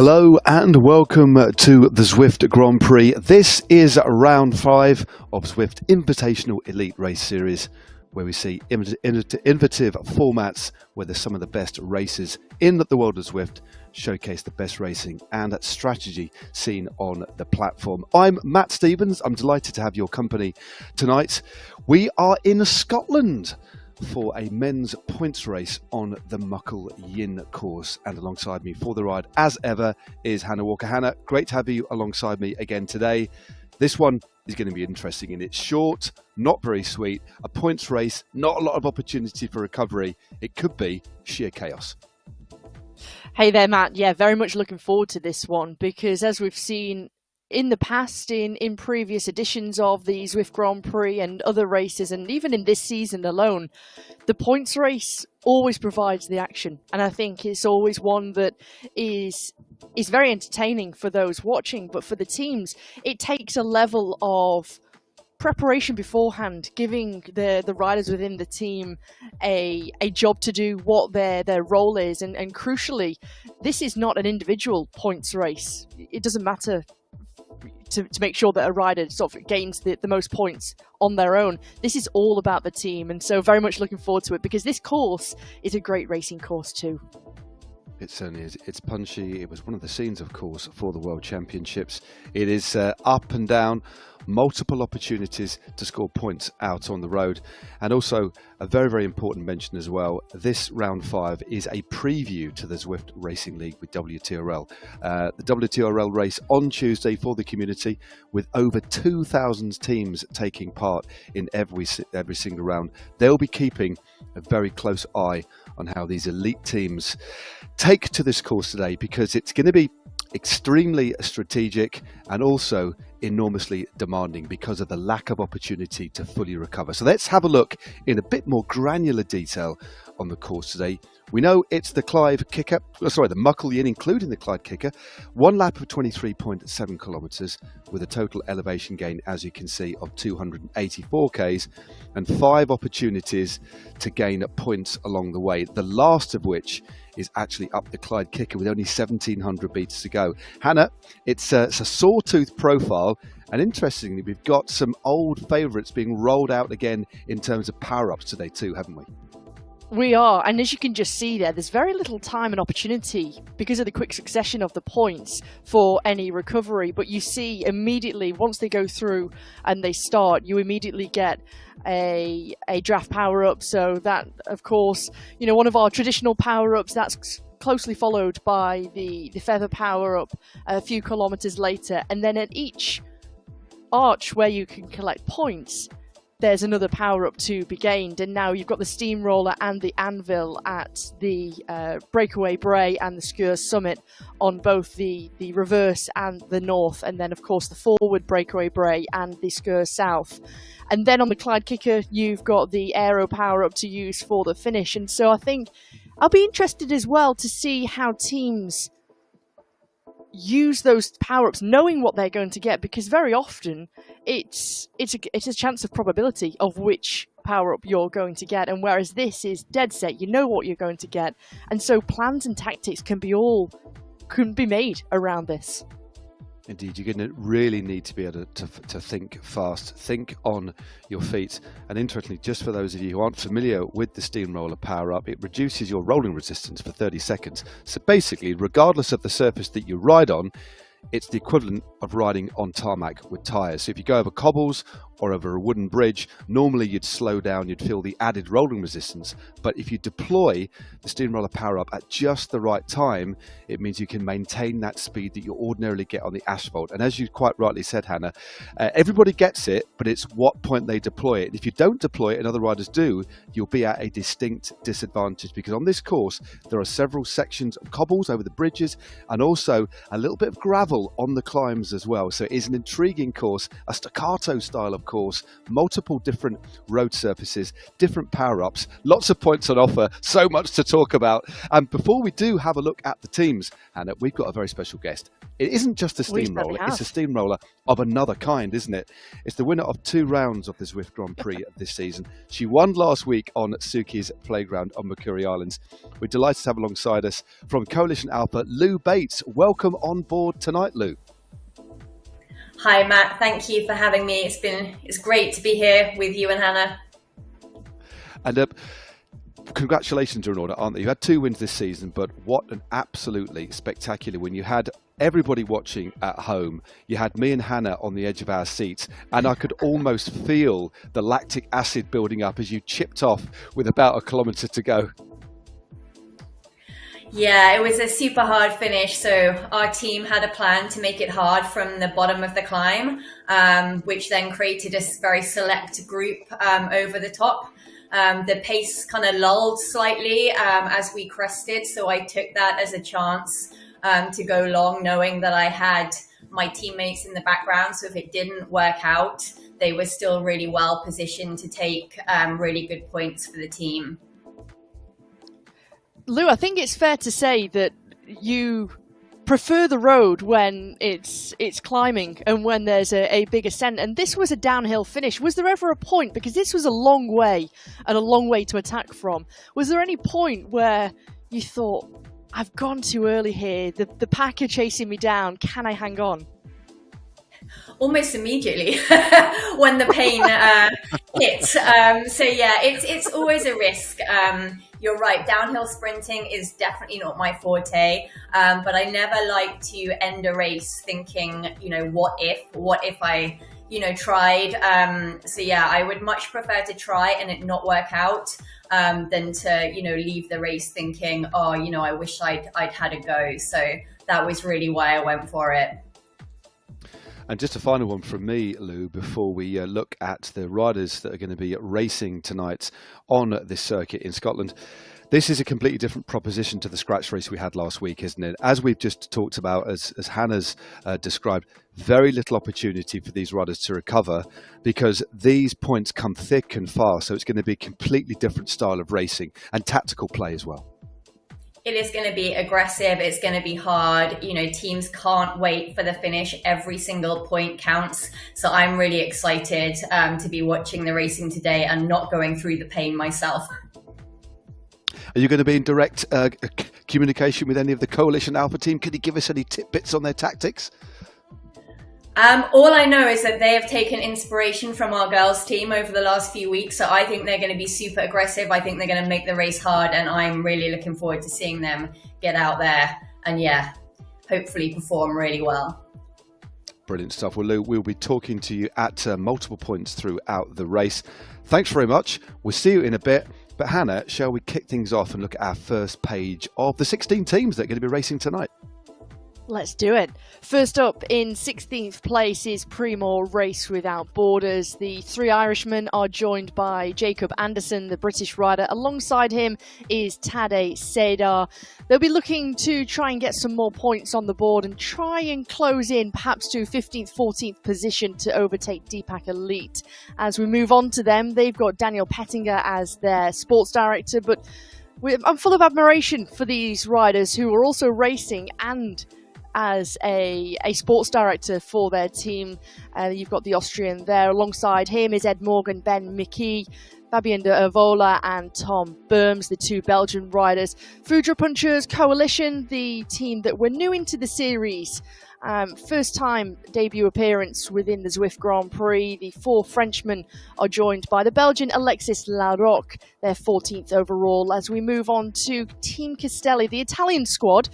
Hello and welcome to the Zwift Grand Prix. This is round 5 of Zwift Invitational Elite Race Series, where we see innovative formats where there's some of the best races in the world of Zwift showcase the best racing and strategy seen on the platform. I'm Matt Stevens. I'm delighted to have your company tonight. We are in Scotland for a men's points race on the Muckle Yin course, and alongside me for the ride as ever is Hannah Walker. Hannah, great to have you alongside me again today. This one is going to be interesting, and it's short, not very sweet, a points race, not a lot of opportunity for recovery. It could be sheer chaos. Hey there, Matt. Yeah, very much looking forward to this one, because as we've seen in the past, in previous editions of the Zwift Grand Prix and other races, and even in this season alone, the points race always provides the action. And I think it's always one that is very entertaining for those watching, but for the teams, it takes a level of preparation beforehand, giving the riders within the team a job to do, what their role is, and crucially, this is not an individual points race. It doesn't matter to make sure that a rider sort of gains the most points on their own. This is all about the team, and so very much looking forward to it, because this course is a great racing course too. It certainly is. It's punchy. It was one of the scenes, of course, for the World Championships. It is up and down, multiple opportunities to score points out on the road. And also a very, very important mention as well. This round 5 is a preview to the Zwift Racing League with WTRL. The WTRL race on Tuesday for the community, with over 2,000 teams taking part in every single round. They'll be keeping a very close eye on how these elite teams take to this course today, because it's going to be extremely strategic and also enormously demanding because of the lack of opportunity to fully recover. So let's have a look in a bit more granular detail on the course today. We know it's the the Muckle Yin, including the Clyde kicker. One lap of 23.7 kilometers with a total elevation gain, as you can see, of 284 k's, and 5 opportunities to gain points along the way. The last of which is actually up the Clyde kicker with only 1,700 meters to go. Hannah, it's a sawtooth profile, and interestingly, we've got some old favourites being rolled out again in terms of power-ups today too, haven't we? We are, and as you can just see there's very little time and opportunity because of the quick succession of the points for any recovery. But you see immediately, once they go through and they start, you immediately get a draft power-up. So that, of course, one of our traditional power-ups, that's closely followed by the feather power-up a few kilometers later. And then at each arch where you can collect points, there's another power-up to be gained, and now you've got the Steamroller and the Anvil at the Breakaway Bray and the Skurs Summit on both the reverse and the north, and then of course the forward Breakaway Bray and the Skurs South. And then on the Clyde kicker, you've got the Aero power-up to use for the finish. And so I think I'll be interested as well to see how teams use those power-ups knowing what they're going to get, because very often it's a chance of probability of which power-up you're going to get, and whereas this is dead set, you know what you're going to get, and so plans and tactics can be made around this. Indeed, you're going to really need to be able to think fast, think on your feet. And interestingly, just for those of you who aren't familiar with the Steamroller power-up, it reduces your rolling resistance for 30 seconds. So basically, regardless of the surface that you ride on, it's the equivalent of riding on tarmac with tyres. So if you go over cobbles or over a wooden bridge, normally you'd slow down, you'd feel the added rolling resistance. But if you deploy the Steamroller power-up at just the right time, it means you can maintain that speed that you ordinarily get on the asphalt. And as you quite rightly said, Hannah, everybody gets it, but it's what point they deploy it. And if you don't deploy it and other riders do, you'll be at a distinct disadvantage, because on this course, there are several sections of cobbles over the bridges and also a little bit of gravel on the climbs as well. So it is an intriguing course, a staccato style of course, multiple different road surfaces, different power-ups, lots of points on offer, so much to talk about. And before we do have a look at the teams, Hannah, we've got a very special guest. It isn't just a steamroller, it's a steamroller of another kind, isn't it? It's the winner of 2 rounds of the Zwift Grand Prix of this season. She won last week on Suki's playground on Mercury Islands. We're delighted to have alongside us from Coalition Alpha, Lou Bates. Welcome on board tonight, Lou. Hi, Matt. Thank you for having me. It's great to be here with you and Hannah. And congratulations are in order, aren't they? You had 2 wins this season, but what an absolutely spectacular win. You had everybody watching at home. You had me and Hannah on the edge of our seats, and I could almost feel the lactic acid building up as you chipped off with about a kilometre to go. Yeah, it was a super hard finish. So our team had a plan to make it hard from the bottom of the climb, which then created a very select group over the top. The pace kind of lulled slightly as we crested. So I took that as a chance to go long, knowing that I had my teammates in the background. So if it didn't work out, they were still really well positioned to take really good points for the team. Lou, I think it's fair to say that you prefer the road when it's climbing and when there's a big ascent. And this was a downhill finish. Was there ever a point, because this was a long way and a long way to attack from, was there any point where you thought, I've gone too early here, the pack are chasing me down, can I hang on? Almost immediately when the pain hit. So yeah, it's always a risk. You're right, downhill sprinting is definitely not my forte, but I never like to end a race thinking, what if I, tried. So yeah, I would much prefer to try and it not work out than to, leave the race thinking, oh, I wish I'd had a go. So that was really why I went for it. And just a final one from me, Lou, before we look at the riders that are going to be racing tonight on this circuit in Scotland. This is a completely different proposition to the scratch race we had last week, isn't it? As we've just talked about, as Hannah's described, very little opportunity for these riders to recover because these points come thick and fast. So it's going to be a completely different style of racing and tactical play as well. It is going to be aggressive. It's going to be hard. Teams can't wait for the finish. Every single point counts. So I'm really excited to be watching the racing today and not going through the pain myself. Are you going to be in direct communication with any of the Coalition Alpha team? Could you give us any tidbits on their tactics? All I know is that they have taken inspiration from our girls team over the last few weeks. So I think they're going to be super aggressive. I think they're going to make the race hard. And I'm really looking forward to seeing them get out there and, hopefully perform really well. Brilliant stuff. Well, Lou, we'll be talking to you at multiple points throughout the race. Thanks very much. We'll see you in a bit. But Hannah, shall we kick things off and look at our first page of the 16 teams that are going to be racing tonight? Let's do it. First up in 16th place is Primo Race Without Borders. The 3 Irishmen are joined by Jacob Anderson, the British rider. Alongside him is Tadej Sedar. They'll be looking to try and get some more points on the board and try and close in perhaps to 15th, 14th position to overtake Deepak Elite. As we move on to them, they've got Daniel Pettinger as their sports director, but I'm full of admiration for these riders who are also racing and as a sports director for their team. You've got the Austrian there. Alongside him is Ed Morgan, Ben McKee, Fabien de Ervola and Tom Burms, the 2 Belgian riders. Foudre Punchers Coalition, the team that were new into the series. First time debut appearance within the Zwift Grand Prix. The 4 Frenchmen are joined by the Belgian Alexis Larocque, their 14th overall. As we move on to Team Castelli, the Italian squad,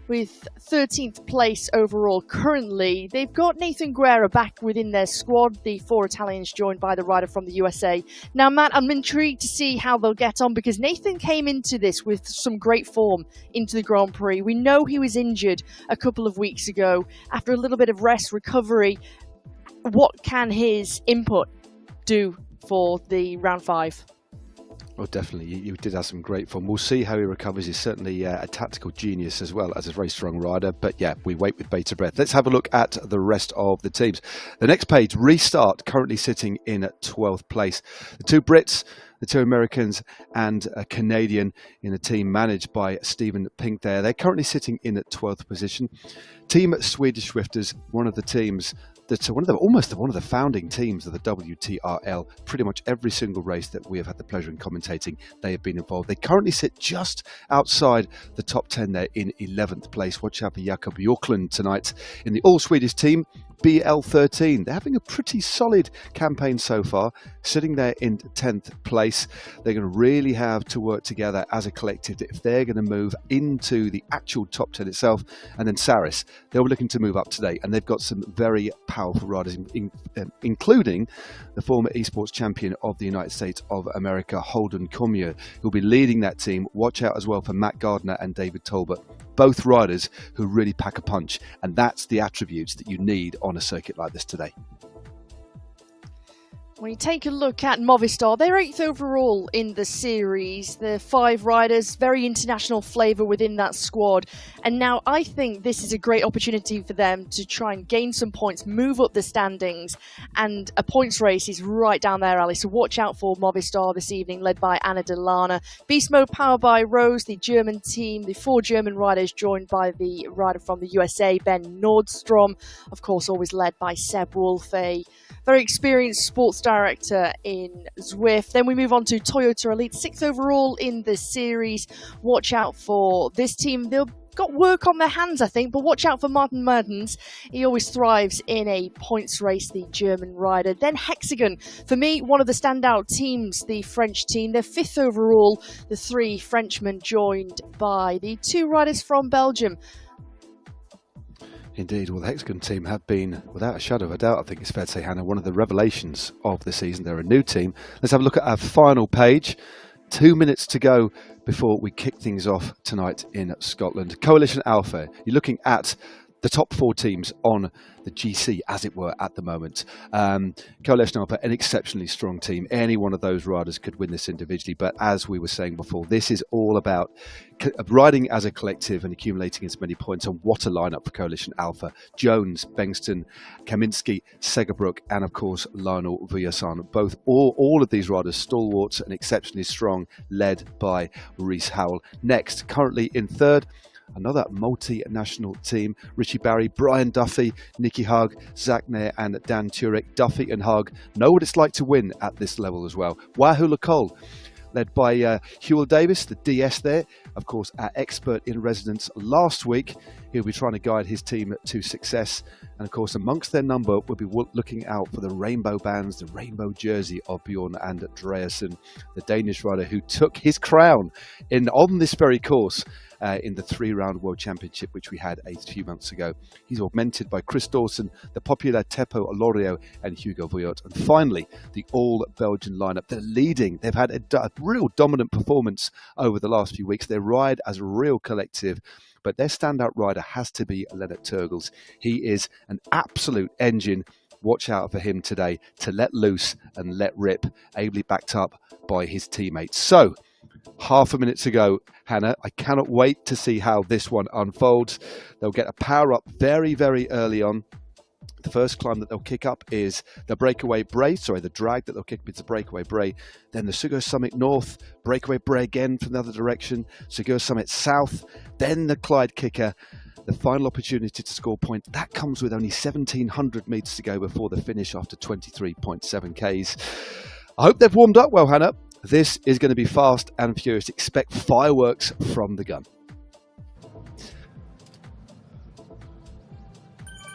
with 13th place overall currently. They've got Nathan Guerra back within their squad, the 4 Italians joined by the rider from the USA. Now, Matt, I'm intrigued to see how they'll get on because Nathan came into this with some great form into the Grand Prix. We know he was injured a couple of weeks ago. After a little bit of rest, recovery, what can his input do for the round 5? Well, definitely. You did have some great fun. We'll see how he recovers. He's certainly a tactical genius as well as a very strong rider. But yeah, we wait with bated breath. Let's have a look at the rest of the teams. The next page, Restart, currently sitting in 12th place. The two Brits, the two Americans and a Canadian in a team managed by Stephen Pink there. They're currently sitting in 12th position. Team Swedish Swifters, one of the teams that's almost one of the founding teams of the WTRL. Pretty much every single race that we have had the pleasure in commentating, they have been involved. They currently sit just outside the top 10 there in 11th place. Watch out for Jakob Björklund tonight in the all-Swedish team, BL13. They're having a pretty solid campaign so far, sitting there in 10th place. They're going to really have to work together as a collective if they're going to move into the actual top 10 itself. And then Saris, they're looking to move up today, and they've got some very powerful riders, including the former esports champion of the United States of America, Holden Comieux, who'll be leading that team. Watch out as well for Matt Gardner and David Tolbert, both riders who really pack a punch, and that's the attributes that you need on a circuit like this today. When you take a look at Movistar, they're 8th overall in the series. The 5 riders, very international flavour within that squad. And now I think this is a great opportunity for them to try and gain some points, move up the standings. And a points race is right down their alley. So watch out for Movistar this evening, led by Anna Delana. Beast Mode powered by Rose, the German team. The 4 German riders joined by the rider from the USA, Ben Nordstrom. Of course, always led by Seb Wolf, a very experienced sports director in Zwift. Then we move on to Toyota Elite, 6th overall in the series. Watch out for this team. They've got work on their hands, I think, but watch out for Martin Mertens. He always thrives in a points race, the German rider. Then Hexagon, for me, one of the standout teams, the French team. They're 5th overall, the 3 Frenchmen joined by the 2 riders from Belgium. Indeed, well, the Hexagon team have been, without a shadow of a doubt, I think it's fair to say, Hannah, one of the revelations of the season. They're a new team. Let's have a look at our final page. 2 minutes to go before we kick things off tonight in Scotland. Coalition Alpha, you're looking at the top 4 teams on the GC, as it were, at the moment. Coalition Alpha, an exceptionally strong team. Any one of those riders could win this individually, but as we were saying before, this is all about riding as a collective and accumulating as many points. And what a lineup for Coalition Alpha. Jones, Bengston, Kaminski, Segerbrook, and of course Lionel Vujasan. All of these riders stalwarts and exceptionally strong, led by Reese Howell. Next, currently in 3rd, another multinational team, Richie Barry, Brian Duffy, Nicky Hug, Zach Nair and Dan Turek. Duffy and Hug know what it's like to win at this level as well. Wahoo Cole, led by Hewell Davis, the DS there, of course our expert in residence last week. He'll be trying to guide his team to success, and of course amongst their number we'll be looking out for the rainbow bands, the rainbow jersey of Bjorn and Andreasen, the Danish rider who took his crown on this very course in the 3-round World Championship, which we had a few months ago. He's augmented by Chris Dawson, the popular Teppo Olorio and Hugo Vuillot. And finally, the all-Belgian lineup. They're leading. They've had a real dominant performance over the last few weeks. They ride as a real collective, but their standout rider has to be Lennart Turgels. He is an absolute engine. Watch out for him today to let loose and let rip, ably backed up by his teammates. So, half a minute to go, Hannah. I cannot wait to see how this one unfolds. They'll get a power up very, very early on. The first climb that they'll kick up is the breakaway Bray. The drag that they'll kick up is the breakaway Bray. Then the Sugo Summit North, breakaway Bray again from the other direction. Sugo Summit South, then the Clyde kicker. The final opportunity to score points. That comes with only 1,700 metres to go before the finish after 23.7 Ks. I hope they've warmed up well, Hannah. This is going to be fast and furious. Expect fireworks from the gun.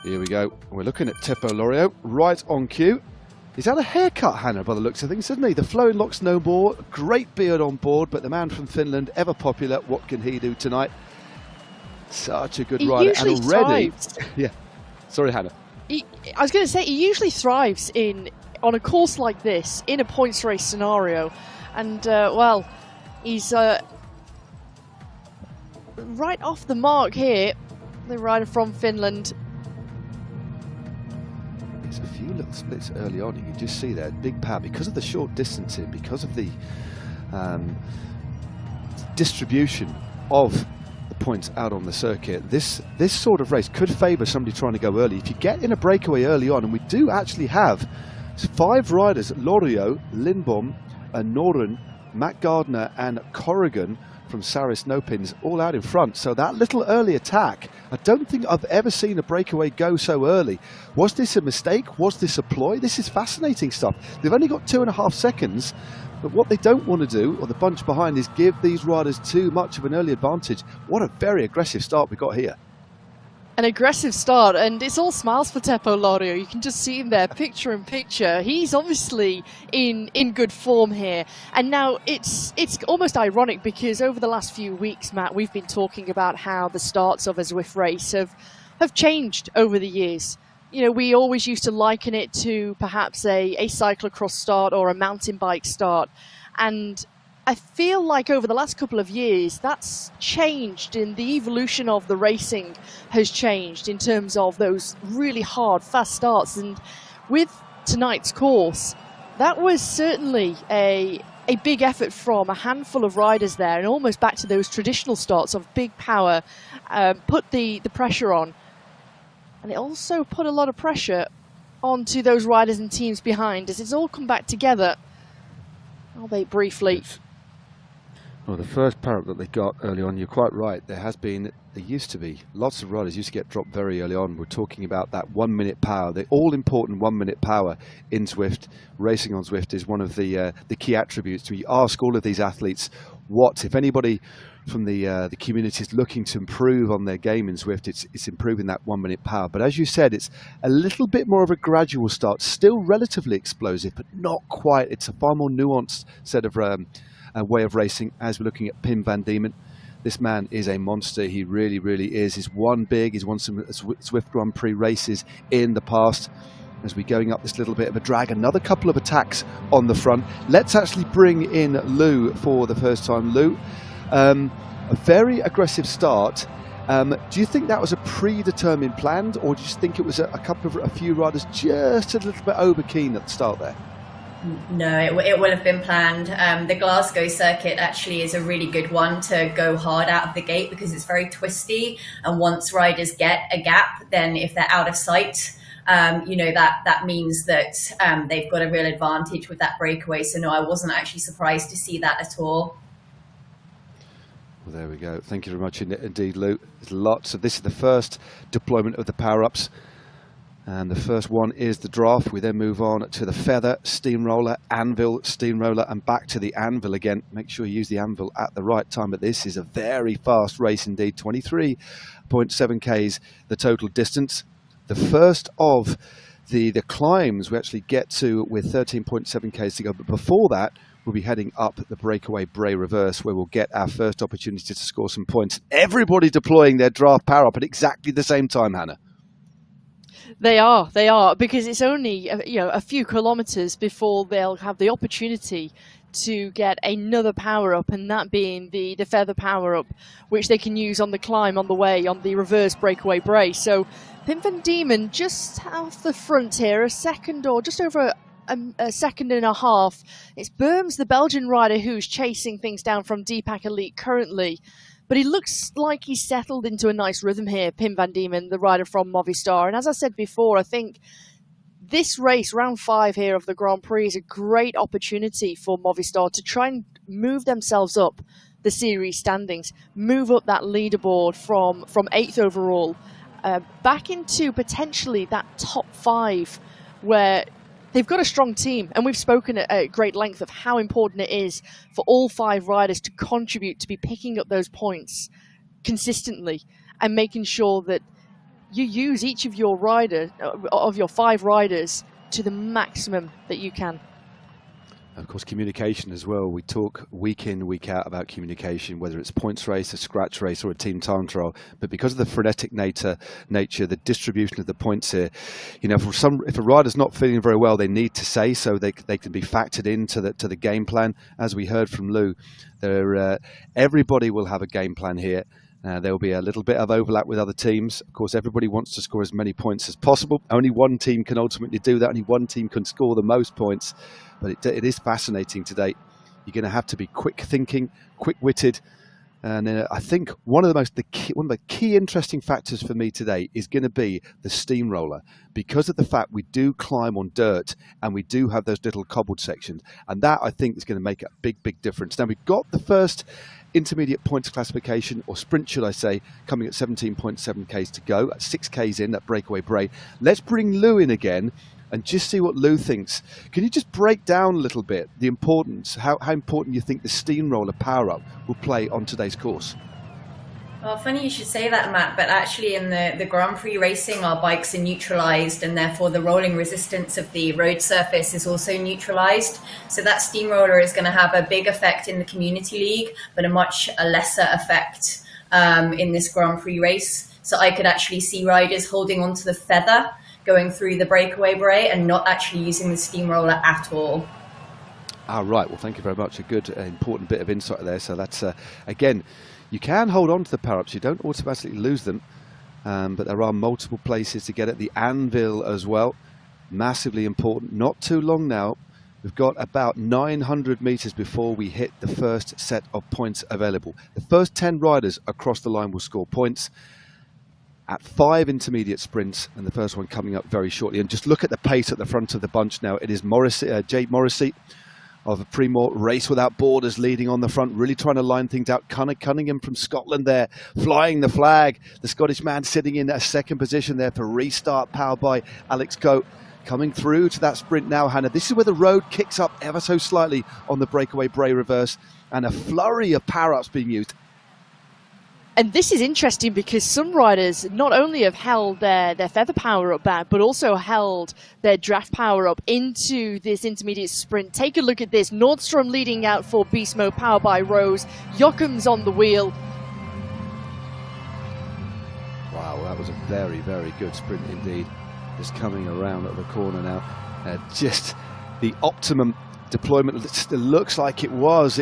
Here we go. We're looking at Teppo Olorio right on cue. He's had a haircut, Hannah, by the looks of things, hasn't he? The flowing locks no more. Great beard on board, but the man from Finland, ever popular. What can he do tonight? Such a good rider. And already, thrives. Yeah. Sorry, Hannah. I was going to say, he usually thrives on a course like this, in a points race scenario. And, well, he's right off the mark here, the rider from Finland. There's a few little splits early on. You can just see there, big power, because of the short distancing, because of the distribution of the points out on the circuit, this sort of race could favour somebody trying to go early. If you get in a breakaway early on, and we do actually have 5 riders, Loriot, Lindbom, Noren, Matt Gardner and Corrigan from Saris Nopins all out in front. So that little early attack, I don't think I've ever seen a breakaway go so early. Was this a mistake? Was this a ploy? This is fascinating stuff. They've only got 2.5 seconds, but what they don't want to do, or the bunch behind, is give these riders too much of an early advantage. What a very aggressive start we got here. An aggressive start, and it's all smiles for Teppo Lorio. You can just see him there, picture in picture. He's obviously in good form here. And now it's almost ironic, because over the last few weeks, Matt, we've been talking about how the starts of a Zwift race have changed over the years. You know, we always used to liken it to perhaps a cyclocross start or a mountain bike start. And I feel like over the last couple of years, that's changed, and the evolution of the racing has changed in terms of those really hard, fast starts. And with tonight's course, that was certainly a big effort from a handful of riders there, and almost back to those traditional starts of big power, put the pressure on. And it also put a lot of pressure onto those riders and teams behind, as it's all come back together, albeit briefly. Well, the first power up that they got early on, you're quite right. There used to be lots of riders used to get dropped very early on. We're talking about that 1 minute power, the all important 1 minute power in Zwift. Racing on Zwift is one of the key attributes. We ask all of these athletes, what, if anybody from the community is looking to improve on their game in Zwift, it's improving that 1 minute power. But as you said, it's a little bit more of a gradual start, still relatively explosive, but not quite. It's a far more nuanced set of way of racing. As we're looking at Pim van Diemen, this man is a monster. He really, really is. He's won some Zwift Grand Prix races in the past. As we're going up this little bit of a drag, another couple of attacks on the front. Let's actually bring in Lou for the first time. Lou, a very aggressive start. Do you think that was a predetermined plan, or do you just think it was a few riders just a little bit over keen at the start there? No, it will have been planned. The Glasgow circuit actually is a really good one to go hard out of the gate, because it's very twisty. And once riders get a gap, then if they're out of sight, that means that they've got a real advantage with that breakaway. So no, I wasn't actually surprised to see that at all. Well, there we go. Thank you very much indeed, Lou. There's lots of this is the first deployment of the power-ups. And the first one is the draft. We then move on to the feather, steamroller, anvil, steamroller, and back to the anvil again. Make sure you use the anvil at the right time. But this is a very fast race indeed. 23.7 Ks, the total distance. The first of the climbs we actually get to with 13.7 Ks to go. But before that, we'll be heading up the breakaway Bray reverse, where we'll get our first opportunity to score some points. Everybody deploying their draft power up at exactly the same time, Hannah. They are, because it's only a few kilometers before they'll have the opportunity to get another power up, and that being the feather power up, which they can use on the climb on the way on the reverse breakaway Bray. So Pim van Diemen just off the front here, a second or just over a second and a half. It's Burms, the Belgian rider, who's chasing things down from Deepak Elite currently. But he looks like he's settled into a nice rhythm here, Pim van Diemen, the rider from Movistar. And as I said before, I think this race, round 5 here of the Grand Prix, is a great opportunity for Movistar to try and move themselves up the series standings, move up that leaderboard from 8th overall, back into potentially that top 5, where they've got a strong team, and we've spoken at great length of how important it is for all 5 riders to contribute, to be picking up those points consistently and making sure that you use each of your of your 5 riders to the maximum that you can. Of course, communication as well. We talk week in, week out about communication, whether it's points race, a scratch race, or a team time trial. But because of the frenetic nature, the distribution of the points here, if a rider's not feeling very well, they need to say so. They can be factored into the game plan. As we heard from Lou, everybody will have a game plan here. There will be a little bit of overlap with other teams. Of course, everybody wants to score as many points as possible. Only one team can ultimately do that. Only one team can score the most points. But it is fascinating today You're going to have to be quick thinking, quick-witted. And I think one of the key interesting factors for me today is going to be the steamroller, because of the fact we do climb on dirt and we do have those little cobbled sections. And that, I think, is going to make a big, big difference. Now, we've got the first intermediate points classification, or sprint, should I say, coming at 17.7 Ks to go, at 6 Ks in, that breakaway Bray. Let's bring Lou in again and just see what Lou thinks. Can you just break down a little bit the importance, how important you think the steamroller power-up will play on today's course? Well, funny you should say that, Matt, but actually in the Grand Prix racing, our bikes are neutralized, and therefore the rolling resistance of the road surface is also neutralized. So that steamroller is going to have a big effect in the Community League, but a much lesser effect in this Grand Prix race. So I could actually see riders holding onto the feather going through the breakaway Bray and not actually using the steamroller at all. Right, well, thank you very much. A good, important bit of insight there. So that's, again, you can hold on to the power-ups. You don't automatically lose them, but there are multiple places to get it. The anvil as well, massively important. Not too long now. We've got about 900 meters before we hit the first set of points available. The first 10 riders across the line will score points at 5 intermediate sprints, and the first one coming up very shortly. And just look at the pace at the front of the bunch now. It is Jake Morrissey of the Primoor Race Without Borders leading on the front, really trying to line things out. Cunningham from Scotland there, flying the flag. The Scottish man sitting in a second position there for Restart, powered by Alex Coe. Coming through to that sprint now, Hannah. This is where the road kicks up ever so slightly on the breakaway Bray reverse, and a flurry of power-ups being used. And this is interesting because some riders not only have held their feather power up back, but also held their draft power up into this intermediate sprint. Take a look at this. Nordstrom leading out for Beast Mode, powered by Rose. Jockum's on the wheel. Wow, that was a very, very good sprint indeed. Just coming around at the corner now. Just the optimum deployment. It looks like it was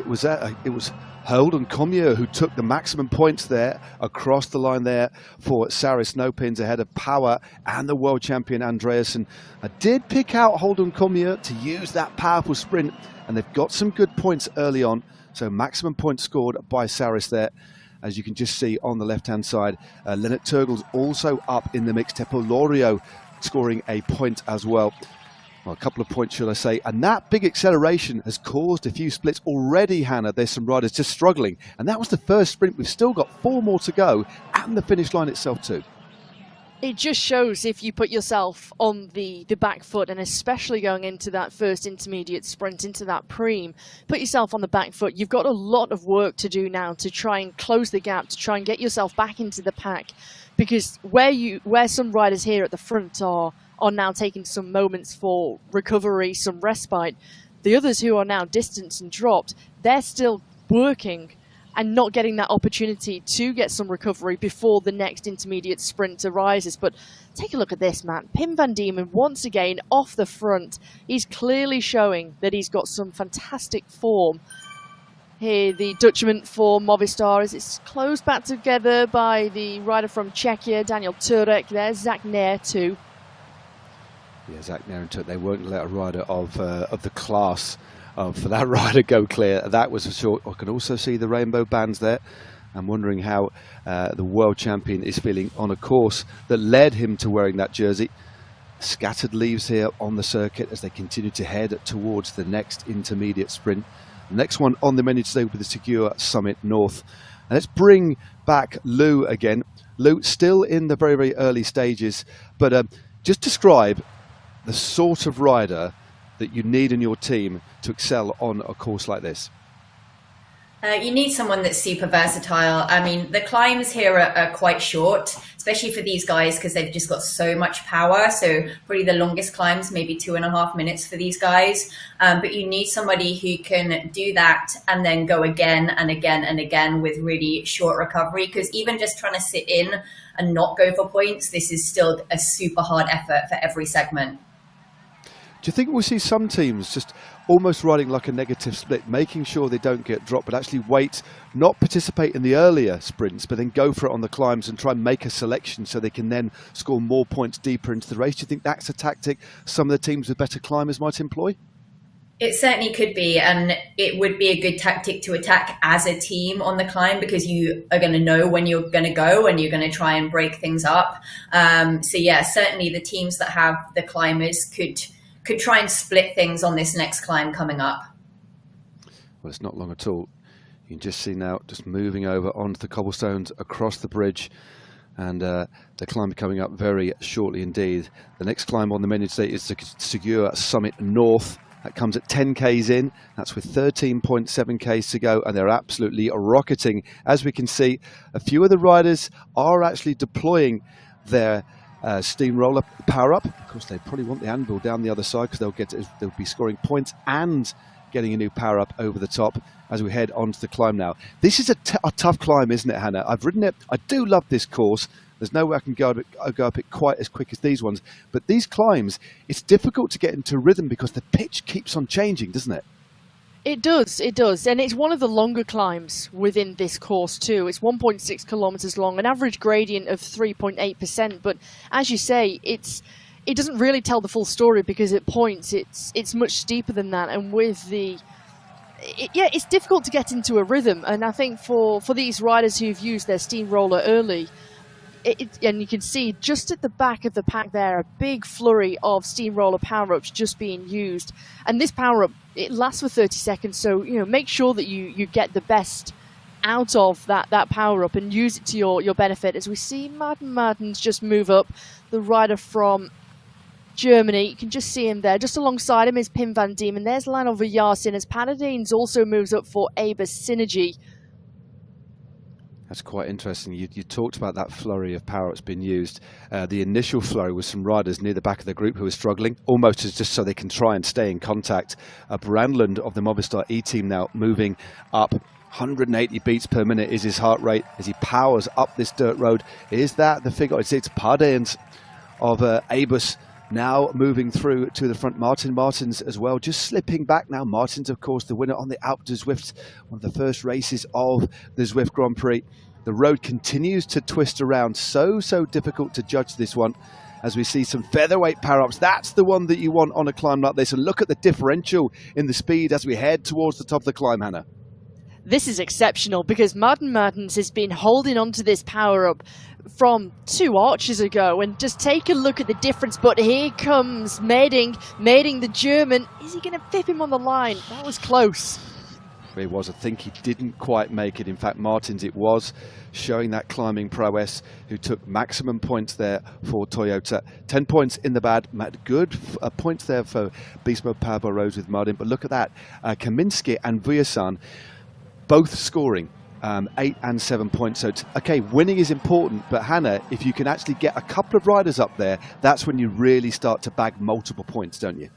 Holden Commure who took the maximum points there across the line there for Saris. No pins ahead of Power and the world champion Andreasen. I did pick out Holden Commure to use that powerful sprint, and they've got some good points early on. So maximum points scored by Saris there. As you can just see on the left-hand side, Lennart Turgle's also up in the mix. Teppo Lorio scoring a point as well. Well, a couple of points, should I say. And that big acceleration has caused a few splits already, Hannah. There's some riders just struggling. And that was the first sprint. We've still got 4 more to go, and the finish line itself too. It just shows if you put yourself on the back foot, and especially going into that first intermediate sprint, into that preem, put yourself on the back foot. You've got a lot of work to do now to try and close the gap, to try and get yourself back into the pack. Because where some riders here at the front are now taking some moments for recovery, some respite, the others who are now distanced and dropped, they're still working and not getting that opportunity to get some recovery before the next intermediate sprint arises. But take a look at this, Matt. Pim van Diemen, once again, off the front. He's clearly showing that he's got some fantastic form. Here, the Dutchman for Movistar, as it's closed back together by the rider from Czechia, Daniel Turek. There's Zach Nair too. Yeah, Zach Nair and Turek, they won't let a rider of the class for that rider go clear. That was a short. I can also see the rainbow bands there. I'm wondering how the world champion is feeling on a course that led him to wearing that jersey. Scattered leaves here on the circuit as they continue to head towards the next intermediate sprint. The next one on the menu today will be the Segura Summit North. And let's bring back Lou again. Lou, still in the very, very early stages, but just describe the sort of rider that you need in your team to excel on a course like this. You need someone that's super versatile. I mean, the climbs here are quite short, especially for these guys, because they've just got so much power. So probably the longest climbs, maybe 2.5 minutes for these guys. But you need somebody who can do that and then go again and again and again with really short recovery. Because even just trying to sit in and not go for points, this is still a super hard effort for every segment. Do you think we'll see some teams just almost riding like a negative split, making sure they don't get dropped, but actually wait, not participate in the earlier sprints, but then go for it on the climbs and try and make a selection so they can then score more points deeper into the race? Do you think that's a tactic some of the teams with better climbers might employ? It certainly could be, and it would be a good tactic to attack as a team on the climb, because you are going to know when you're going to go and you're going to try and break things up. So yeah, certainly the teams that have the climbers could try and split things on this next climb coming up. Well, it's not long at all. You can just see now, just moving over onto the cobblestones across the bridge, and the climb coming up very shortly indeed. The next climb on the menu today is the Segura Summit North. That comes at 10 Ks in. That's with 13.7 Ks to go, and they're absolutely rocketing. As we can see, a few of the riders are actually deploying their steamroller power up. Of course, they probably want the anvil down the other side, because they'll be scoring points and getting a new power up over the top as we head onto the climb now. This is a tough climb, isn't it, Hannah? I've ridden it. I do love this course. There's no way I can go up it quite as quick as these ones. But these climbs, it's difficult to get into rhythm because the pitch keeps on changing, doesn't it? It does. And it's one of the longer climbs within this course too. It's 1.6 kilometers long, an average gradient of 3.8%. But as you say, it doesn't really tell the full story, because at points it's much steeper than that. And with it's difficult to get into a rhythm. And I think for these riders who've used their steamroller early, and you can see just at the back of the pack there, a big flurry of steamroller power-ups just being used. And this power-up, it lasts for 30 seconds, so make sure that you get the best out of that power-up and use it to your benefit. As we see Martens just move up, the rider from Germany, you can just see him there. Just alongside him is Pim van Diemen. There's Lionel Verjaarsing, as Paradines also moves up for Aber Synergy. That's quite interesting. You talked about that flurry of power-ups being used. The initial flurry was some riders near the back of the group who were struggling, almost as just so they can try and stay in contact. Brandland of the Movistar E-team now moving up. 180 beats per minute is his heart rate as he powers up this dirt road. Is that the figure? It's Paradines of Abus now moving through to the front. Martens as well, just slipping back now. Martens, of course, the winner on the Alpe de Zwift, one of the first races of the Zwift Grand Prix. The road continues to twist around, so difficult to judge this one, as we see some featherweight power-ups. That's the one that you want on a climb like this. And look at the differential in the speed as we head towards the top of the climb, Hannah. This is exceptional, because Martens has been holding on to this power-up from 2 arches ago, and just take a look at the difference. But here comes Meding the German. Is he going to flip him on the line? That was close. It was. I think he didn't quite make it. In fact, Martens it was, showing that climbing prowess, who took maximum points there for Toyota. 10 points in the bad. Good points there for Beast Mode Powerboy Rose with Martin. But look at that. Kaminski and Vujasan both scoring 8 and 7 points. So, okay, winning is important, but Hannah, if you can actually get a couple of riders up there, that's when you really start to bag multiple points, don't you?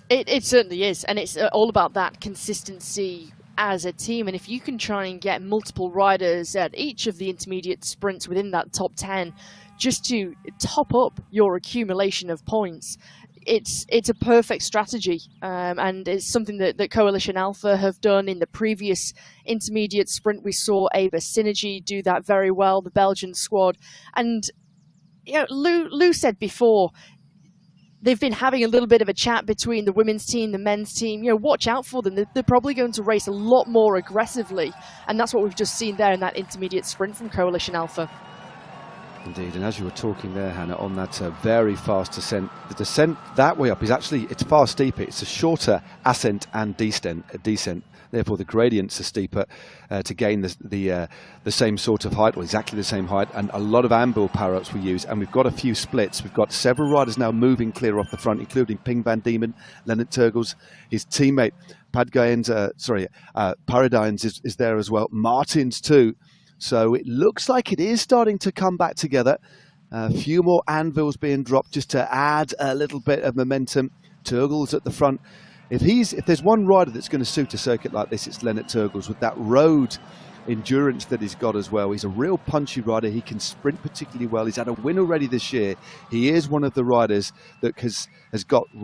It certainly is, and it's all about that consistency as a team. And if you can try and get multiple riders at each of the intermediate sprints within that top 10, just to top up your accumulation of points, it's a perfect strategy, and it's something that Coalition Alpha have done in the previous intermediate sprint. We saw Aber Synergy do that very well, the Belgian squad. And Lou said before, they've been having a little bit of a chat between the women's team, the men's team. Watch out for them. They're probably going to race a lot more aggressively, and that's what we've just seen there in that intermediate sprint from Coalition Alpha. Indeed, and as you were talking there, Hannah, on that very fast descent, the descent that way up is actually, it's far steeper. It's a shorter ascent and descent. Therefore, the gradients are steeper to gain the same sort of height, or exactly the same height, and a lot of anvil power-ups we use. And we've got a few splits. We've got several riders now moving clear off the front, including Pim van Diemen, Lennart Turgels, his teammate Paradines is there as well. Martens too. So it looks like it is starting to come back together. A few more anvils being dropped just to add a little bit of momentum. Turgels at the front. If there's one rider that's going to suit a circuit like this, it's Lennart Turgels, with that road endurance that he's got as well. He's a real punchy rider. He can sprint particularly well. He's had a win already this year. He is one of the riders that has got the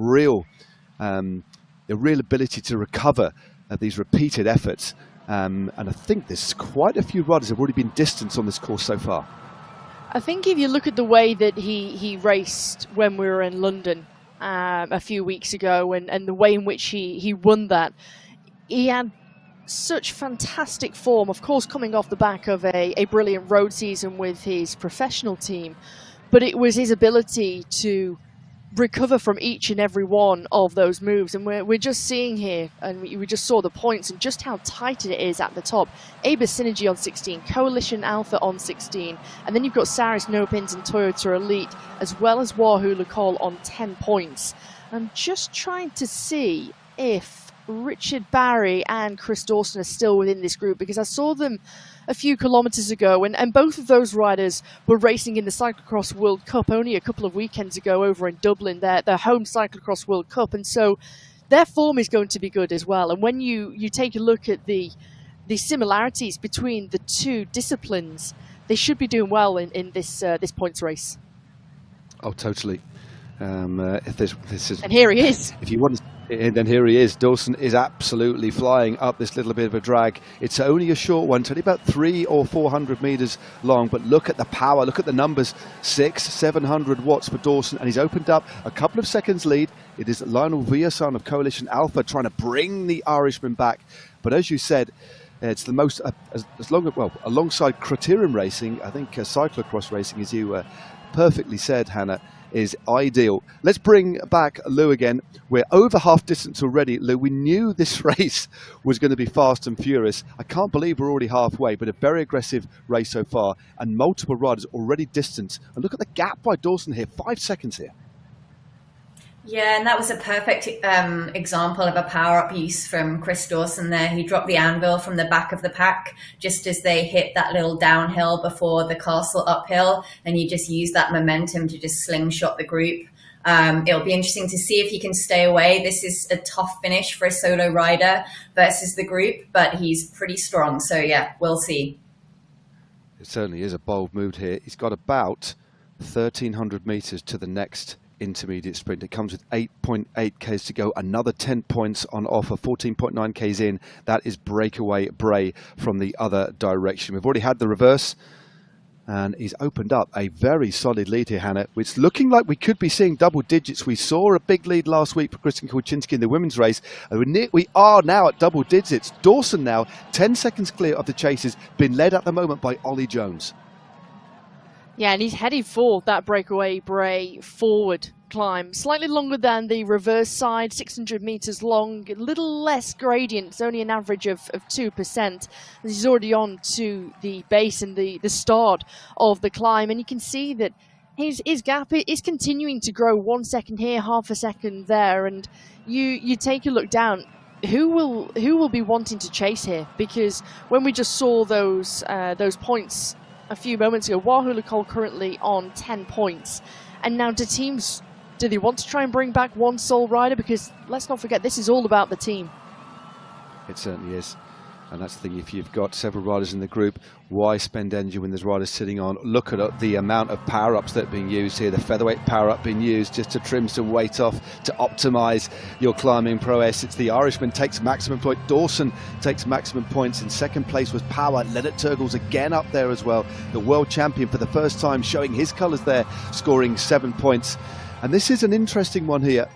real ability to recover these repeated efforts. And I think there's quite a few riders have already been distanced on this course so far. I think if you look at the way that he raced when we were in London, a few weeks ago, and the way in which he won that. He had such fantastic form, of course, coming off the back of a brilliant road season with his professional team, but it was his ability to recover from each and every one of those moves, and we're just seeing here, and we just saw the points and just how tight it is at the top. Aber Synergy on 16, Coalition Alpha on 16, and then you've got Saris, No Pins and Toyota Elite, as well as Wahoo Lacole on 10 points. I'm just trying to see if Richard Barry and Chris Dawson are still within this group, because I saw them a few kilometres ago, and both of those riders were racing in the Cyclocross World Cup only a couple of weekends ago over in Dublin, their home Cyclocross World Cup, and so their form is going to be good as well. And when you take a look at the similarities between the two disciplines, they should be doing well in this points race. Oh, totally. If this is, and here he is. If you want to, and then here he is. Dawson is absolutely flying up this little bit of a drag. It's only a short one, it's only about 300 or 400 meters long, but look at the power, look at the numbers. 700 watts for Dawson, and he's opened up a couple of seconds lead. It is Lionel Villasan of Coalition Alpha trying to bring the Irishman back, but as you said, it's the most alongside criterium racing, I think cyclocross racing, as you perfectly said, Hannah, is ideal. Let's bring back Lou again. We're over half distance already. Lou, we knew this race was going to be fast and furious. I can't believe we're already halfway, but a very aggressive race so far, and multiple riders already distant. And look at the gap by Dawson here, 5 seconds here. Yeah, and that was a perfect example of a power-up use from Chris Dawson there. He dropped the anvil from the back of the pack just as they hit that little downhill before the castle uphill, and he just used that momentum to just slingshot the group. It'll be interesting to see if he can stay away. This is a tough finish for a solo rider versus the group, but he's pretty strong. So yeah, we'll see. It certainly is a bold move here. He's got about 1,300 meters to the next intermediate sprint. It comes with 8.8 Ks to go, another 10 points on offer, 14.9 Ks in. That is breakaway Bray from the other direction. We've already had the reverse, and he's opened up a very solid lead here, Hannah. It's looking like we could be seeing double digits. We saw a big lead last week for Kristen Kulczynski in the women's race, and we are now at double digits. Dawson now 10 seconds clear of the chasers, been led at the moment by Ollie Jones. Yeah, and he's heading for that breakaway Bray forward climb. Slightly longer than the reverse side, 600 meters long, a little less gradient. It's only an average of 2%. He's already on to the base and the start of the climb, and you can see that his gap is continuing to grow. 1 second here, half a second there, and you take a look down. Who will be wanting to chase here? Because when we just saw those points a few moments ago, Wahoo Lacole currently on 10 points. And now do they want to try and bring back one sole rider? Because let's not forget, this is all about the team. It certainly is. And that's the thing, if you've got several riders in the group, why spend energy when there's riders sitting on? Look at the amount of power-ups that are being used here. The featherweight power-up being used just to trim some weight off, to optimise your climbing prowess. It's the Irishman takes maximum point. Dawson takes maximum points. In second place was Power. Lennart Turgles again up there as well. The world champion for the first time, showing his colours there, scoring 7 points. And this is an interesting one here,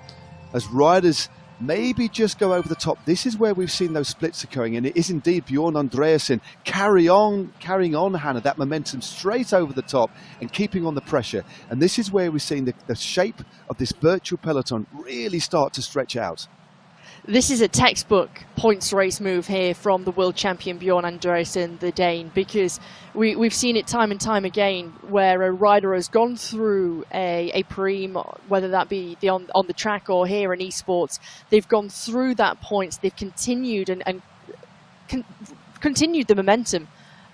as riders maybe just go over the top. This is where we've seen those splits occurring, and it is indeed Bjorn Andreasen carrying on, Hannah, that momentum straight over the top and keeping on the pressure. And this is where we've seen the shape of this virtual peloton really start to stretch out. This is a textbook points race move here from the world champion Bjorn Andreasen, the Dane, because we've seen it time and time again where a rider has gone through a preem, whether that be on the track or here in esports. They've gone through that points, they've continued and continued the momentum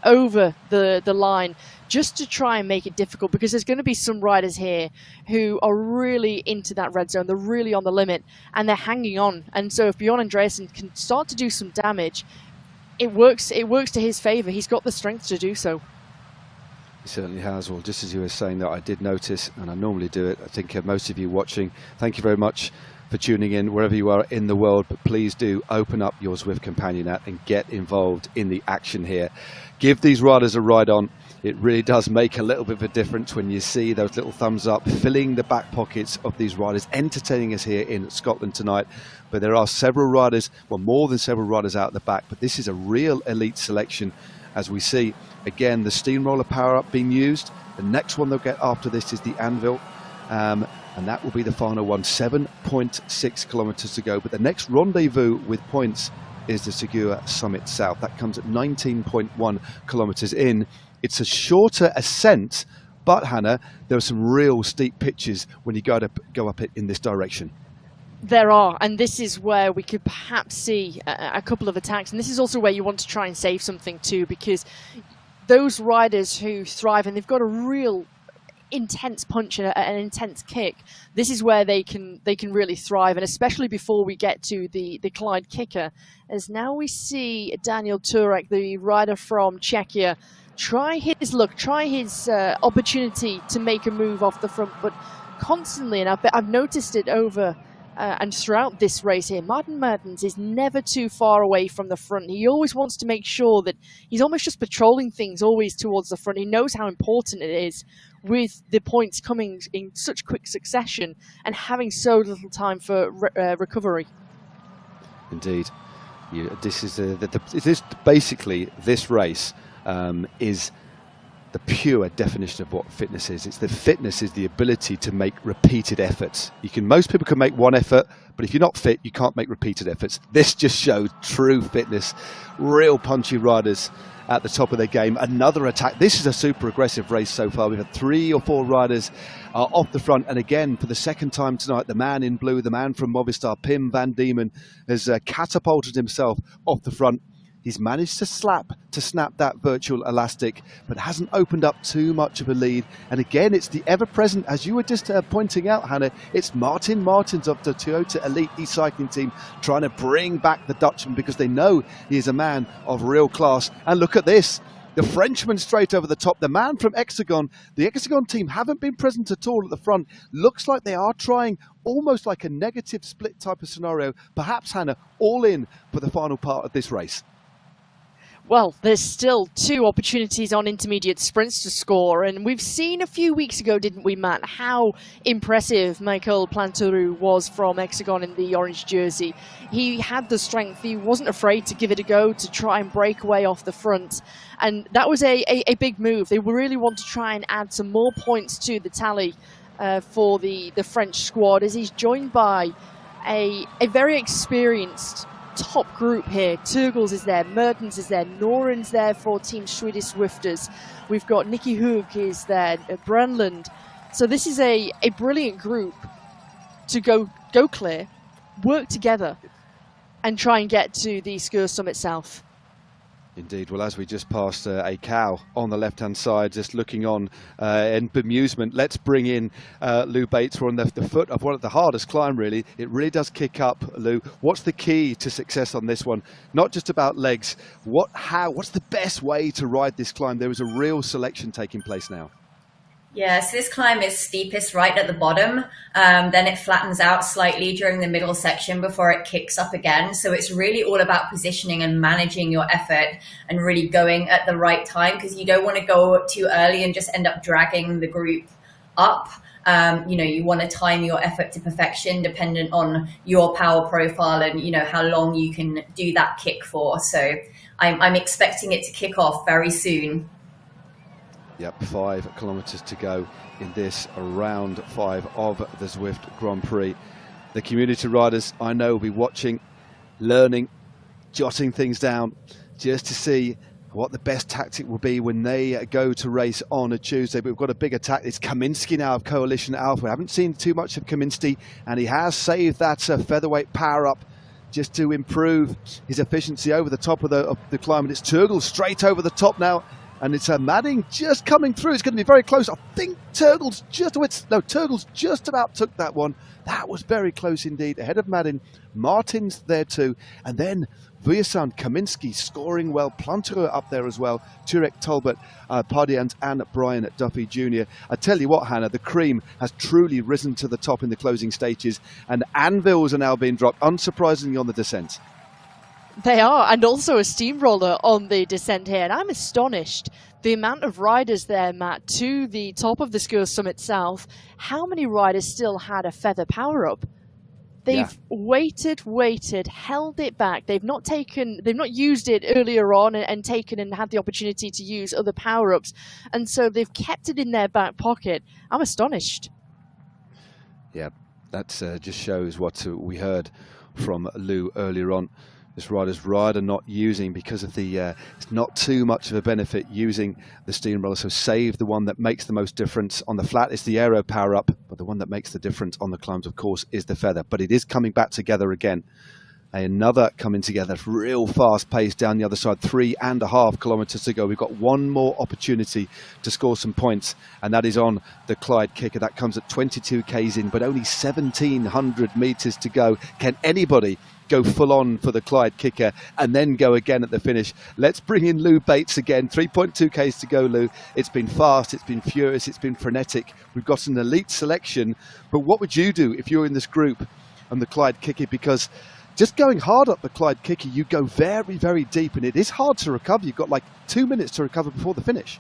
over the line just to try and make it difficult, because there's going to be some riders here who are really into that red zone. They're really on the limit and they're hanging on. And so if Bjorn Andreasen can start to do some damage, it works to his favour. He's got the strength to do so. He certainly has. Well, just as you were saying that, I did notice, and I normally do it, I think most of you watching, thank you very much for tuning in wherever you are in the world, but please do open up your Zwift Companion app and get involved in the action here. Give these riders a ride on. It really does make a little bit of a difference when you see those little thumbs up filling the back pockets of these riders, entertaining us here in Scotland tonight. But there are several riders, well, more than several riders out the back, but this is a real elite selection. As we see, again, the steamroller power-up being used. The next one they'll get after this is the Anvil, and that will be the final one. 7.6 kilometres to go. But the next rendezvous with points is the Segura Summit South. That comes at 19.1 kilometres in. It's a shorter ascent, but Hannah, there are some real steep pitches when you go up it in this direction. There are, and this is where we could perhaps see a couple of attacks, and this is also where you want to try and save something too, because those riders who thrive and they've got a real intense punch and an intense kick, this is where they can really thrive, and especially before we get to the Clyde kicker, as now we see Daniel Turek, the rider from Czechia, try his luck, try his opportunity to make a move off the front, but constantly, and I've noticed it over and throughout this race here, Martin Mertens is never too far away from the front. He always wants to make sure that he's almost just patrolling things always towards the front. He knows how important it is with the points coming in such quick succession and having so little time for recovery. Indeed. This is basically this race is the pure definition of what fitness is. It's the fitness is the ability to make repeated efforts. Most people can make one effort, but if you're not fit, you can't make repeated efforts. This just shows true fitness, real punchy riders at the top of their game. Another attack. This is a super aggressive race so far. We've had 3 or 4 riders off the front, and again, for the second time tonight, the man in blue, the man from Movistar, Pim van Diemen, has catapulted himself off the front. He's managed to snap that virtual elastic, but hasn't opened up too much of a lead. And again, it's the ever-present, as you were just pointing out, Hannah, it's Martin Martins of the Toyota Elite e-cycling team trying to bring back the Dutchman because they know he is a man of real class. And look at this. The Frenchman straight over the top, the man from Hexagon. The Hexagon team haven't been present at all at the front. Looks like they are trying almost like a negative split type of scenario. Perhaps, Hannah, all in for the final part of this race. Well, there's still 2 opportunities on intermediate sprints to score, and we've seen a few weeks ago, didn't we, Matt, how impressive Michael Planturou was from Hexagon in the orange jersey. He had the strength, he wasn't afraid to give it a go, to try and break away off the front, and that was a big move. They really want to try and add some more points to the tally for the French squad, as he's joined by a very experienced top group here. Turgels is there, Mertens is there, Noren's there for Team Swedish Swifters. We've got Nicky Hug is there, Brunland. So this is a brilliant group to go clear, work together, and try and get to the Sker Summit South. Indeed. Well, as we just passed a cow on the left-hand side, just looking on in bemusement, let's bring in Lou Bates. We're on the foot of one of the hardest climb, really. It really does kick up, Lou. What's the key to success on this one? Not just about legs. What's the best way to ride this climb? There is a real selection taking place now. Yeah, so this climb is steepest right at the bottom. Then it flattens out slightly during the middle section before it kicks up again. So it's really all about positioning and managing your effort and really going at the right time, because you don't want to go too early and just end up dragging the group up. You want to time your effort to perfection dependent on your power profile and, how long you can do that kick for. So I'm expecting it to kick off very soon. Yep, 5 kilometres to go in this round 5 of the Zwift Grand Prix. The community riders, I know, will be watching, learning, jotting things down just to see what the best tactic will be when they go to race on a Tuesday. But we've got a big attack. It's Kaminski now of Coalition Alpha. We haven't seen too much of Kaminski, and he has saved that featherweight power up just to improve his efficiency over the top of the climb. And it's Turgel straight over the top now. And it's Madding just coming through. It's going to be very close. I think Turgels just about took that one. That was very close indeed. Ahead of Madding. Martin's there too. And then Vujasan, Kaminski scoring well. Planturou up there as well. Turek, Talbot, Pardians and Brian Duffy Jr. I tell you what, Hannah, the cream has truly risen to the top in the closing stages. And anvils are now being dropped, unsurprisingly, on the descent. They are, and also a steamroller on the descent here. And I'm astonished the amount of riders there, Matt, to the top of the Skill Summit South, how many riders still had a feather power-up? They've waited, held it back. They've not used it earlier on and taken and had the opportunity to use other power-ups. And so they've kept it in their back pocket. I'm astonished. Yeah, that just shows what we heard from Lou earlier on. This rider's rider not using because of the, it's not too much of a benefit using the steamroller, so save the one that makes the most difference. On the flat, it's the aero power up, but the one that makes the difference on the climbs, of course, is the feather. But it is coming back together again. Another coming together, real fast pace down the other side, 3.5 kilometers to go. We've got one more opportunity to score some points, and that is on the Clyde Kicker. That comes at 22 Ks in, but only 1,700 meters to go. Can anybody go full on for the Clyde Kicker and then go again at the finish? Let's bring in Lou Bates again. 3.2 Ks to go, Lou. It's been fast, it's been furious, it's been frenetic. We've got an elite selection, but what would you do if you're in this group on the Clyde Kicker? Because just going hard up the Clyde Kicker, you go very, very deep, and it is hard to recover. You've got like 2 minutes to recover before the finish.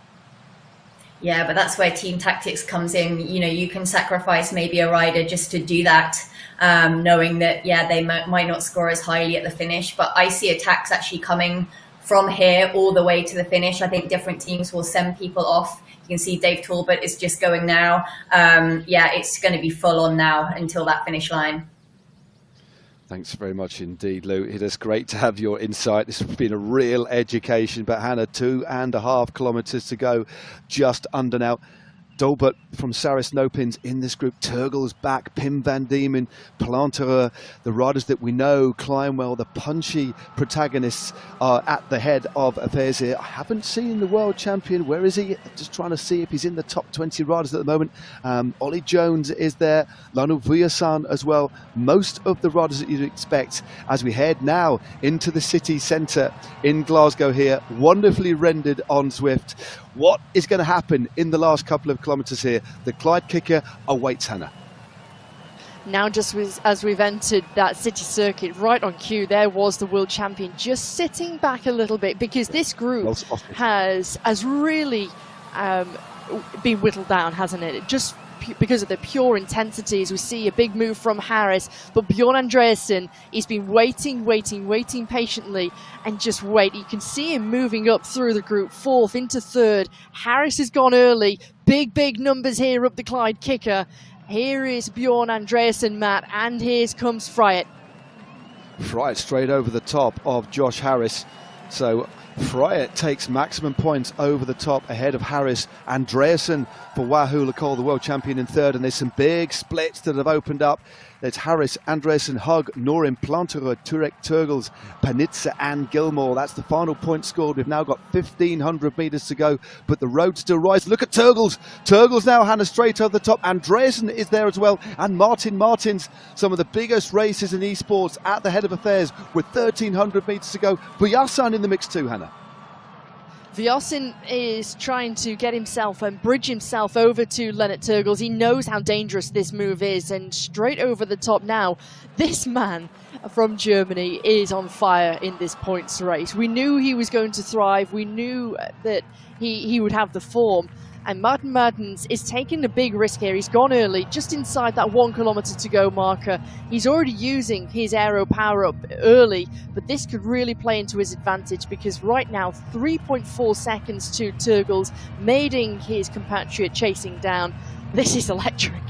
Yeah, but that's where team tactics comes in. You know, you can sacrifice maybe a rider just to do that, knowing that, yeah, they might not score as highly at the finish. But I see attacks actually coming from here all the way to the finish. I think different teams will send people off. You can see Dave Talbot is just going now. Yeah, it's going to be full on now until that finish line. Thanks very much indeed, Lou. It is great to have your insight. This has been a real education. But Hannah, 2.5 kilometers to go, just under now. Dolbert from Saris Nopins in this group. Turgle's back, Pim van Diemen, Planterer, the riders that we know climb well. The punchy protagonists are at the head of affairs here. I haven't seen the world champion. Where is he? Just trying to see if he's in the top 20 riders at the moment. Ollie Jones is there. Lanu Vujasan as well. Most of the riders that you'd expect as we head now into the city centre in Glasgow here. Wonderfully rendered on Zwift. What is going to happen in the last couple of kilometres here? The Clyde Kicker awaits Hannah. Now, just as we've entered that city circuit, right on cue, there was the world champion just sitting back a little bit, because this group has really been whittled down, hasn't it? Just because of the pure intensity, as we see a big move from Harris, but Bjorn Andreasen, he's been waiting patiently, and just wait. You can see him moving up through the group, fourth into third. Harris has gone early. Big numbers here up the Clyde Kicker. Here is Bjorn Andreasen, Matt, and here comes Fryatt. Fryatt straight over the top of Josh Harris. So Fryatt takes maximum points over the top ahead of Harris. Andreasen for Wahoo Lacole, the world champion, in third. And there's some big splits that have opened up. There's Harris, Andreasen, Hug, Norim, Planterer, Turek, Turgles, Panitza and Gilmore. That's the final point scored. We've now got 1,500 metres to go, but the road still rises. Look at Turgles. Turgles now, Hannah, straight over the top. Andreasen is there as well. And Martin Martins, some of the biggest races in esports, at the head of affairs with 1,300 metres to go. Vujasan in the mix too, Hannah. Vujasan is trying to get himself and bridge himself over to Lennart Turgles. He knows how dangerous this move is, and straight over the top now. This man from Germany is on fire in this points race. We knew he was going to thrive. We knew that he would have the form. And Martin Martins is taking a big risk here. He's gone early, just inside that 1 kilometre to go marker. He's already using his aero power up early, but this could really play into his advantage, because right now 3.4 seconds to Turgles, mating his compatriot chasing down. This is electric.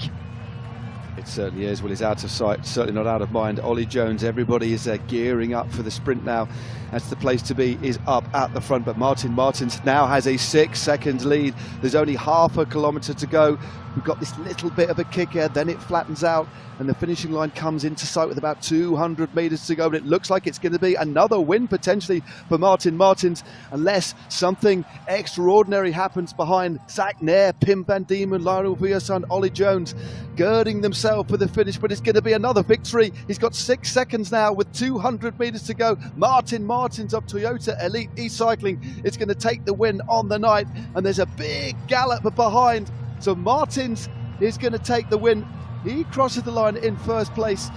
It certainly is. Well, he's out of sight, certainly not out of mind. Ollie Jones, everybody is gearing up for the sprint now. That's the place to be, is up at the front. But Martin Martins now has a 6 second lead. There's only half a kilometre to go. We've got this little bit of a kicker, then it flattens out, and the finishing line comes into sight with about 200 metres to go. But it looks like it's going to be another win potentially for Martin Martins, unless something extraordinary happens behind. Zach Nair, Pim van Diemen, Lionel Vujasan, Ollie Jones girding themselves for the finish, but it's going to be another victory. He's got 6 seconds now with 200 metres to go. Martin Martins of Toyota Elite E-Cycling is going to take the win on the night, and there's a big gallop behind. So Martins is going to take the win. He crosses the line in first place.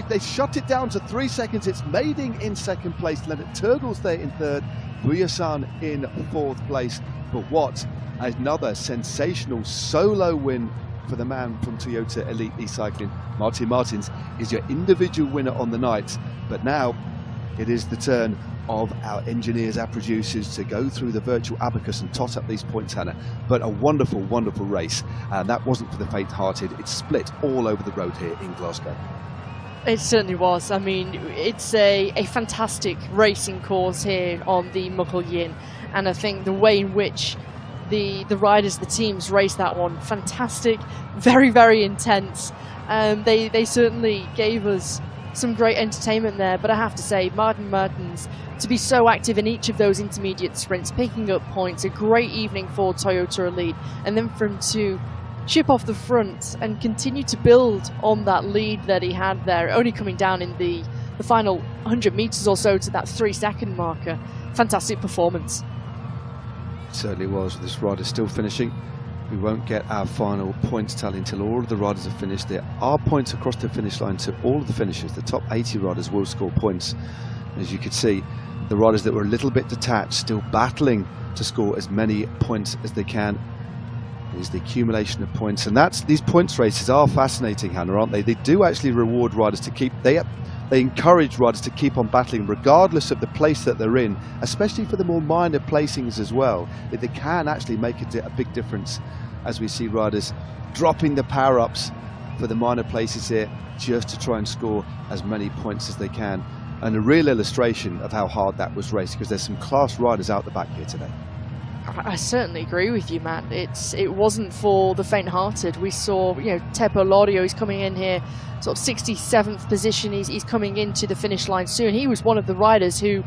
They shut it down to 3 seconds. It's Mading in second place. Lennart Turgles there in third. Vujasan in fourth place. But what another sensational solo win for the man from Toyota Elite E-Cycling. Martin Martins is your individual winner on the night, but now it is the turn of our engineers, our producers, to go through the virtual abacus and tot up these points, Hannah. But a wonderful, wonderful race, and that wasn't for the faint-hearted. It split all over the road here in Glasgow. It certainly was. I mean, it's a fantastic racing course here on the Muckle Yin, and I think the way in which the riders, the teams raced that one, fantastic, very, very intense. They certainly gave us some great entertainment there, but I have to say, Martin Martins, to be so active in each of those intermediate sprints, picking up points, a great evening for Toyota Elite, and then for him to chip off the front and continue to build on that lead that he had there, only coming down in the final 100 metres or so to that 3-second marker. Fantastic performance. Certainly was. This rider still finishing. We won't get our final points tally until all of the riders have finished. There are points across the finish line to all of the finishers. The top 80 riders will score points. As you could see, the riders that were a little bit detached, still battling to score as many points as they can. Is the accumulation of points, and these points races are fascinating, Hannah, aren't they? They do actually reward riders to keep. They encourage riders to keep on battling regardless of the place that they're in, especially for the more minor placings as well. They can actually make a big difference, as we see riders dropping the power-ups for the minor places here just to try and score as many points as they can. And a real illustration of how hard that was raced, because there's some class riders out the back here today. I certainly agree with you, Matt. It wasn't for the faint-hearted. We saw, Teppo Lorio, he's coming in here, sort of 67th position. He's coming into the finish line soon. He was one of the riders who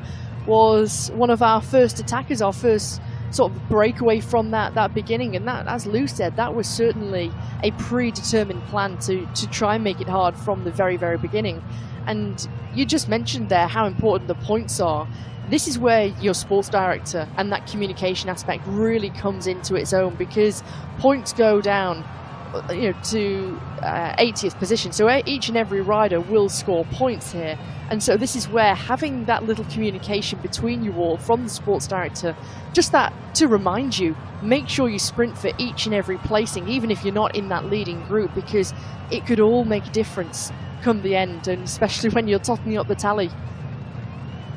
was one of our first attackers, our first sort of breakaway from that beginning. And that, as Lou said, that was certainly a predetermined plan to try and make it hard from the very, very beginning. And you just mentioned there how important the points are. This is where your sports director and that communication aspect really comes into its own, because points go down to 80th position. So each and every rider will score points here. And so this is where having that little communication between you all from the sports director, just that to remind you, make sure you sprint for each and every placing, even if you're not in that leading group, because it could all make a difference come the end, and especially when you're totting up the tally.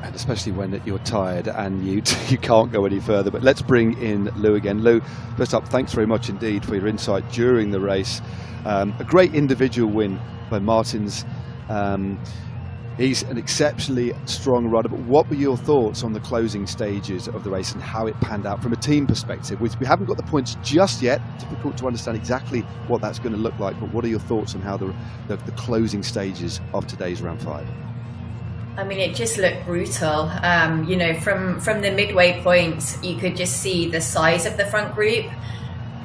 And especially when you're tired and you can't go any further. But let's bring in Lou again. Lou, first up, thanks very much indeed for your insight during the race. A great individual win by Martins. He's an exceptionally strong rider, but what were your thoughts on the closing stages of the race and how it panned out from a team perspective? We haven't got the points just yet. Difficult to understand exactly what that's going to look like, but what are your thoughts on how the closing stages of today's round 5? I mean, it just looked brutal. From the midway point, you could just see the size of the front group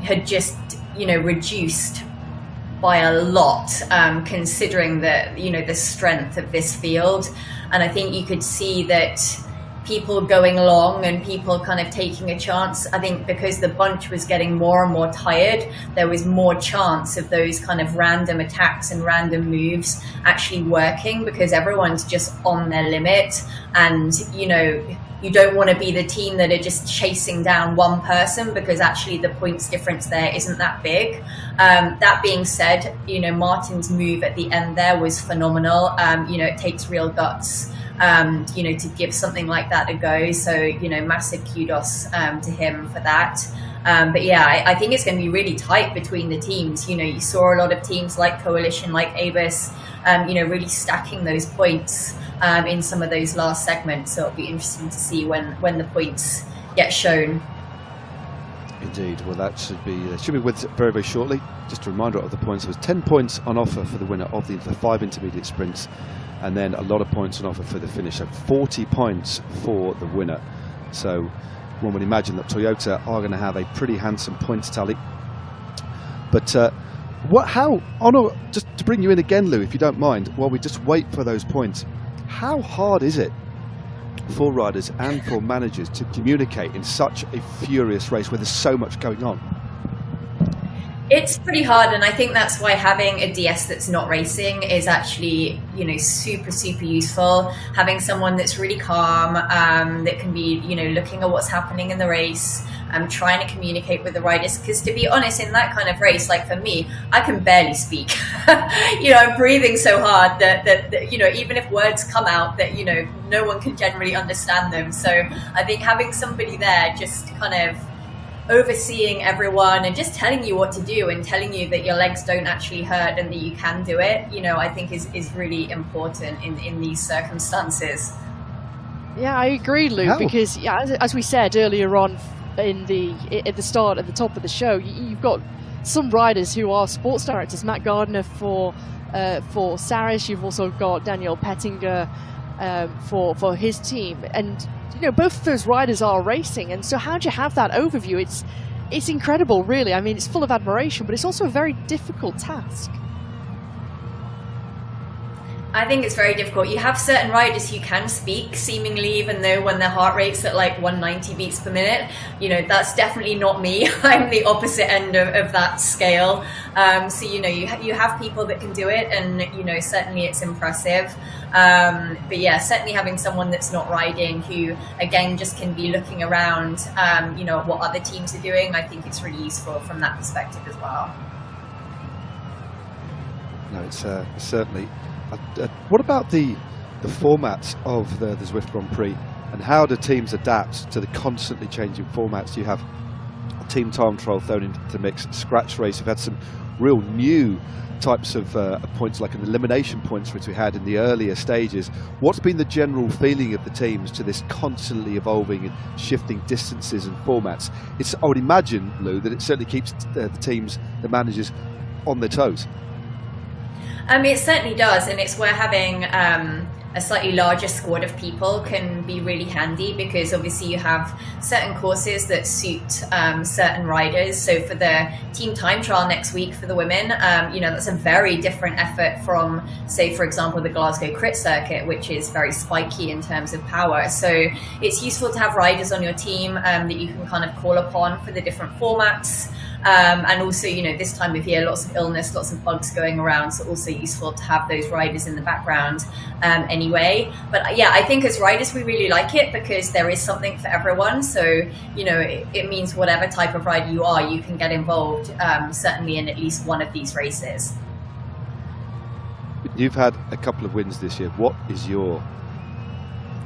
had just, reduced by a lot, considering the strength of this field. And I think you could see that people going along and people kind of taking a chance. I think because the bunch was getting more and more tired, there was more chance of those kind of random attacks and random moves actually working, because everyone's just on their limit. And, you don't want to be the team that are just chasing down one person, because actually the points difference there isn't that big. That being said, Martin's move at the end there was phenomenal. It takes real guts to give something like that a go. So, massive kudos to him for that. But yeah, I think it's going to be really tight between the teams. You saw a lot of teams like Coalition, like Abus, really stacking those points in some of those last segments. So it'll be interesting to see when the points get shown. Indeed. Well, that should be with us very, very shortly. Just a reminder of the points. There was 10 points on offer for the winner of the 5 intermediate sprints, and then a lot of points on offer for the finisher. 40 points for the winner. So one would imagine that Toyota are going to have a pretty handsome points tally. But just to bring you in again, Lou, if you don't mind, while we just wait for those points, how hard is it for riders and for managers to communicate in such a furious race where there's so much going on? It's pretty hard, and I think that's why having a DS that's not racing is actually, you know, super, super useful. Having someone that's really calm, that can be, you know, looking at what's happening in the race, trying to communicate with the riders. Because to be honest, in that kind of race, like for me, I can barely speak. You know, I'm breathing so hard that, you know, even if words come out, that, you know, no one can generally understand them. So I think having somebody there just kind of overseeing everyone and just telling you what to do and telling you that your legs don't actually hurt and that you can do it, you know, I think is really important in these circumstances. Yeah, I agree, Lou, because yeah, as we said earlier on at the top of the show, you've got some riders who are sports directors. Matt Gardner for Saris, you've also got Daniel Pettinger for his team, and you know, both of those riders are racing, and so how do you have that overview? It's incredible, really. I mean, it's full of admiration, but it's also a very difficult task. I think it's very difficult. You have certain riders who can speak, seemingly, even though when their heart rate's at like 190 beats per minute. You know, that's definitely not me. I'm the opposite end of that scale. So, you know, you have people that can do it, and, you know, certainly it's impressive. But yeah, certainly having someone that's not riding, who, again, just can be looking around, you know, what other teams are doing, I think it's really useful from that perspective as well. No, it's certainly... what about the formats of the Zwift Grand Prix, and how do teams adapt to the constantly changing formats? You have team time trial thrown into the mix, scratch race. We've had some real new types of points, like an elimination points, which we had in the earlier stages. What's been the general feeling of the teams to this constantly evolving and shifting distances and formats? I would imagine, Lou, that it certainly keeps the teams, the managers, on their toes. It certainly does, and it's where having a slightly larger squad of people can be really handy, because obviously you have certain courses that suit certain riders. So for the team time trial next week for the women, you know, that's a very different effort from, say, for example, the Glasgow crit circuit, which is very spiky in terms of power. So it's useful to have riders on your team that you can kind of call upon for the different formats. And also, you know, this time of year, lots of illness, lots of bugs going around, so also useful to have those riders in the background anyway. But yeah, I think as riders we really like it, because there is something for everyone. So, you know, it means whatever type of rider you are, you can get involved, certainly in at least one of these races. You've had a couple of wins this year. What is your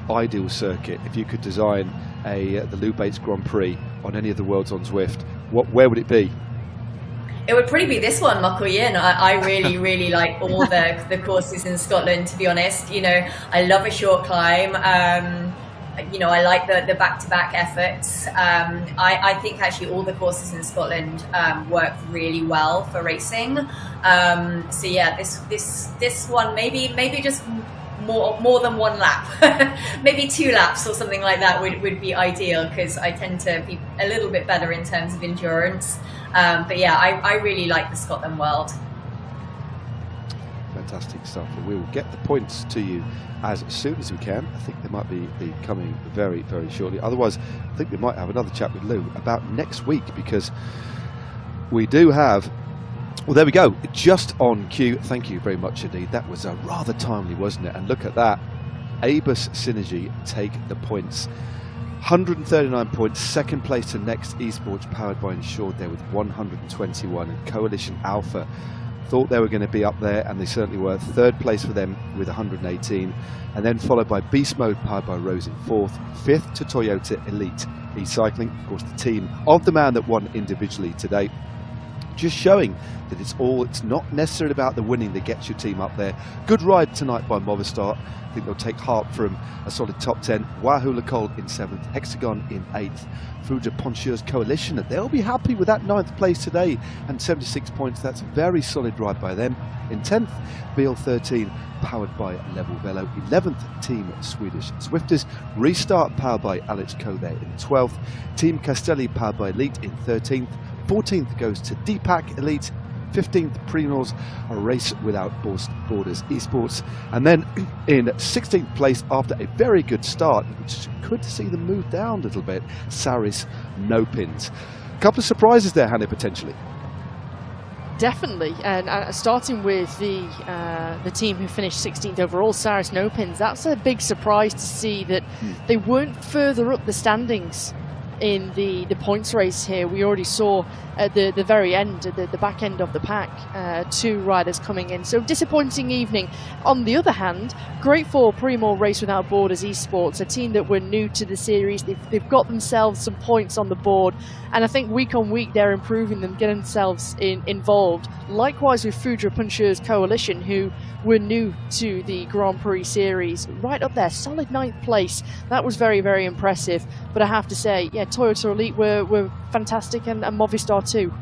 ideal circuit? If you could design the Lou Bates Grand Prix on any of the worlds on Zwift, where would it be? It would probably be this one, Muckle Yin. I really, really like all the courses in Scotland, to be honest. You know, I love a short climb. You know, I like the back-to-back efforts. I think actually all the courses in Scotland work really well for racing. So yeah, this one, maybe just more than one lap, maybe 2 laps or something like that would be ideal, because I tend to be a little bit better in terms of endurance. But yeah, I really like the Scotland World. Fantastic stuff. We will get the points to you as soon as we can. I think they might be coming very, very shortly. Otherwise, I think we might have another chat with Lou about next week, because we do have... Well, there we go. Just on cue. Thank you very much indeed. That was rather timely, wasn't it? And look at that. Abus Synergy take the points. 139 points. Second place to Next Esports, powered by Insured, there with 121. And Coalition Alpha thought they were going to be up there, and they certainly were. Third place for them with 118. And then followed by Beast Mode, powered by Rose in fourth. Fifth to Toyota Elite E-Cycling. Of course, the team of the man that won individually today. Just showing that it's not necessarily about the winning that gets your team up there. Good ride tonight by Movistar. I think they'll take heart from a solid top 10. Wahoo Lacole in 7th, Hexagon in 8th, Fuja Poncheur's Coalition, and they'll be happy with that 9th place today, and 76 points. That's a very solid ride by them. In 10th, BL 13, powered by Level Velo. 11th, Team Swedish Zwifters. Restart, powered by Alex Coe there in 12th. Team Castelli, powered by Elite in 13th. 14th goes to Deepak Elite. 15th, Primoz, a Race Without Borders Esports. And then in 16th place, after a very good start, which could see them move down a little bit, Saris, no pins. A couple of surprises there, Hannah, potentially. Definitely, and starting with the team who finished 16th overall, Cyrus Nopins, that's a big surprise to see that they weren't further up the standings in the points race here. We already saw at the very end, the back end of the pack, 2 riders coming in. So disappointing evening. On the other hand, great for Primoor Race Without Borders Esports, a team that were new to the series. They've got themselves some points on the board, and I think week on week they're improving them, getting themselves involved. Likewise with Foudre Puncheur's Coalition, who were new to the Grand Prix series, right up there, solid 9th place. That was very, very impressive. But I have to say, yeah, Toyota Elite were fantastic, and Movistar too.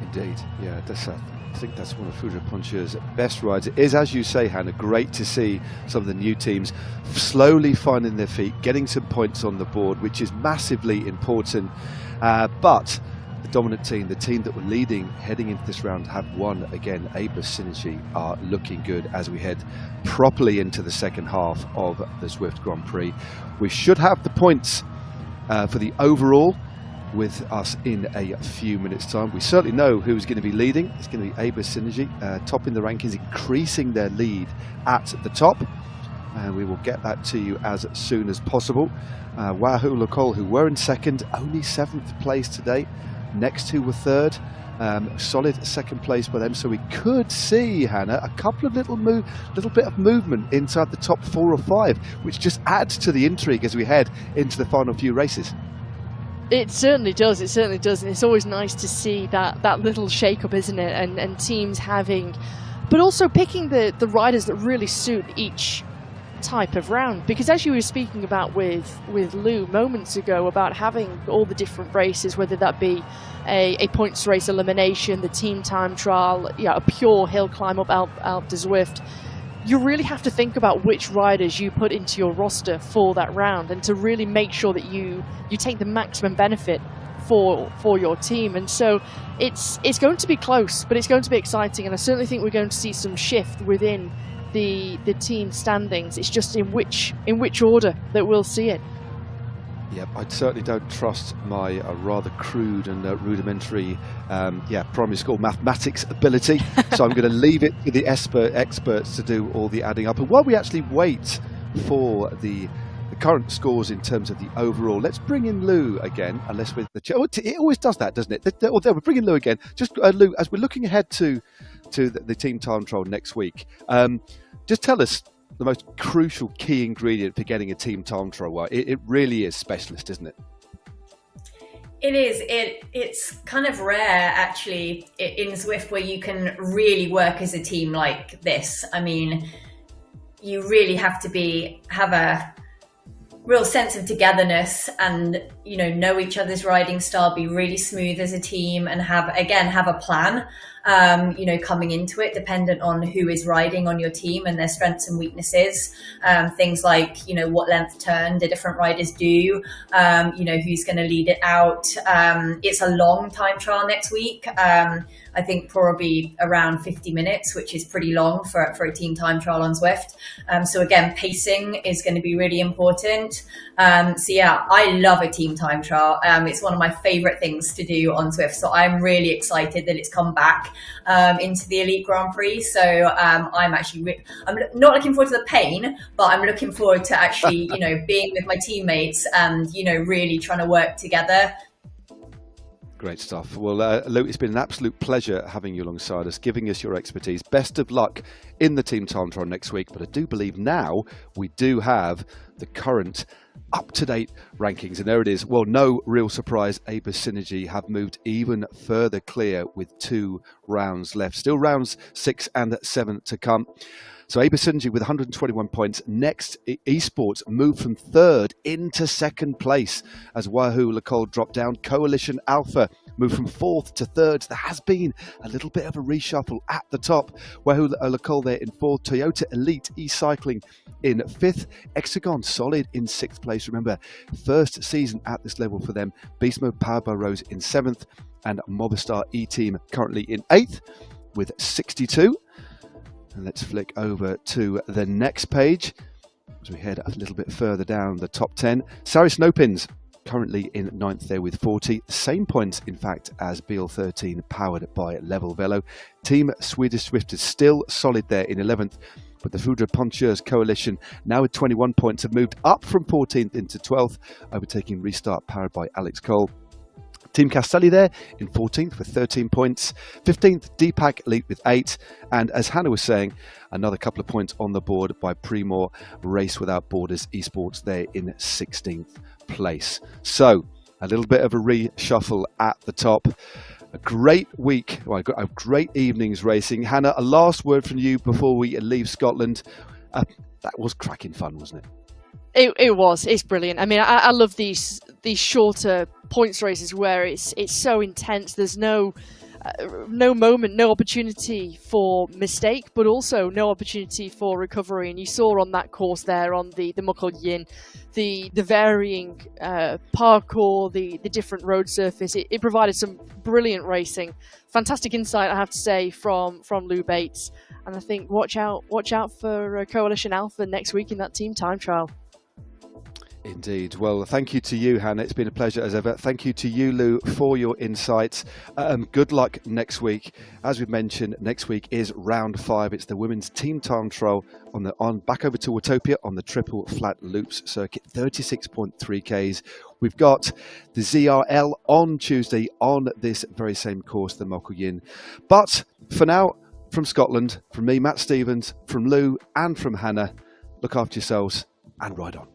Indeed, yeah, I think that's one of Foudre Puncheur's best rides. It is, as you say, Hannah, great to see some of the new teams slowly finding their feet, getting some points on the board, which is massively important. But the dominant team, the team that were leading heading into this round, have won again. Abus Synergy are looking good as we head properly into the second half of the Zwift Grand Prix. We should have the points for the overall with us in a few minutes' time. We certainly know who's going to be leading. It's going to be Abus Synergy, topping the rankings, increasing their lead at the top. And we will get that to you as soon as possible. Wahoo Lacole, who were in second, only 7th place today. Next two were third. Solid second place for them. So we could see, Hannah, a couple of little bit of movement inside the top 4 or 5, which just adds to the intrigue as we head into the final few races. It certainly does, and it's always nice to see that little shake-up, isn't it? And teams having, but also picking the riders that really suit each type of round. Because as you were speaking about with Lou moments ago, about having all the different races, whether that be a points race elimination, the team time trial, a pure hill climb up Alpe de Zwift, you really have to think about which riders you put into your roster for that round, and to really make sure that you take the maximum benefit for your team. And so it's going to be close, but it's going to be exciting, and I certainly think we're going to see some shift within the team standings. It's just in which order that we'll see it. Yep, I certainly don't trust my rather crude and rudimentary primary school mathematics ability, so I'm going to leave it to the experts to do all the adding up. And while we actually wait for the current scores in terms of the overall, let's bring in Lou again, unless we're it always does that, doesn't it? There, we're bringing Lou again. Just Lou, as we're looking ahead to the team time trial next week, just tell us the most crucial key ingredient for getting a team time trial right. It really is specialist, isn't it? It is. It's kind of rare, actually, in Zwift where you can really work as a team like this. I mean, you really have to have a real sense of togetherness, and know each other's riding style, be really smooth as a team, and have a plan coming into it, dependent on who is riding on your team and their strengths and weaknesses. Things like what length turn the different riders do, who's going to lead it out. It's a long time trial next week. I think probably around 50 minutes, which is pretty long for a team time trial on Zwift. So again, pacing is going to be really important. I love a team time trial. It's one of my favorite things to do on Zwift. So I'm really excited that it's come back into the Elite Grand Prix. So I'm not looking forward to the pain, but I'm looking forward to actually, being with my teammates and, really trying to work together. Great stuff. Well, Lou, it's been an absolute pleasure having you alongside us, giving us your expertise. Best of luck in the team time trial next week. But I do believe now we do have the current up-to-date rankings, and there it is. Well, no real surprise, Abus Synergy have moved even further clear with 2 rounds left. Still rounds 6 and 7 to come. So Abus Synergy with 121 points. Next, Esports moved from 3rd into 2nd place as Wahoo Lacole dropped down. Coalition Alpha moved from 4th to 3rd. There has been a little bit of a reshuffle at the top. Wahoo Lacole there in 4th. Toyota Elite e-cycling in 5th. Hexagon solid in 6th place. Remember, first season at this level for them. Beast Mode Powered by Rose in 7th. And Movistar E-Team currently in 8th with 62. And let's flick over to the next page as we head a little bit further down the top 10. Cyrus Nopins currently in 9th there with 40. Same points, in fact, as BL13, powered by Level Velo. Team Swedish Zwift is still solid there in 11th. But the Foudre Puncheurs coalition, now with 21 points, have moved up from 14th into 12th, overtaking Restart, powered by Alex Cole. Team Castelli there in 14th with 13 points. 15th, Deepak Elite with 8. And as Hannah was saying, another couple of points on the board by Primor Race Without Borders Esports there in 16th place. So a little bit of a reshuffle at the top. A great week, a great evening's racing. Hannah, a last word from you before we leave Scotland. That was cracking fun, wasn't it? It was. It's brilliant. I mean, I love these shorter points races where it's so intense. There's no moment, no opportunity for mistake, but also no opportunity for recovery. And you saw on that course there on the Muckle Yin, the varying parkour, the different road surface. It provided some brilliant racing. Fantastic insight, I have to say, from Lou Bates. And I think watch out for Coalition Alpha next week in that team time trial. Indeed. Well, thank you to you, Hannah. It's been a pleasure as ever. Thank you to you, Lou, for your insights. Good luck next week. As we mentioned, next week is round 5. It's the women's team time trial on back over to Watopia on the triple flat loops circuit, 36.3 Ks. We've got the ZRL on Tuesday on this very same course, the Muckle Yin. But for now, from Scotland, from me, Matt Stevens, from Lou, and from Hannah, look after yourselves and ride on.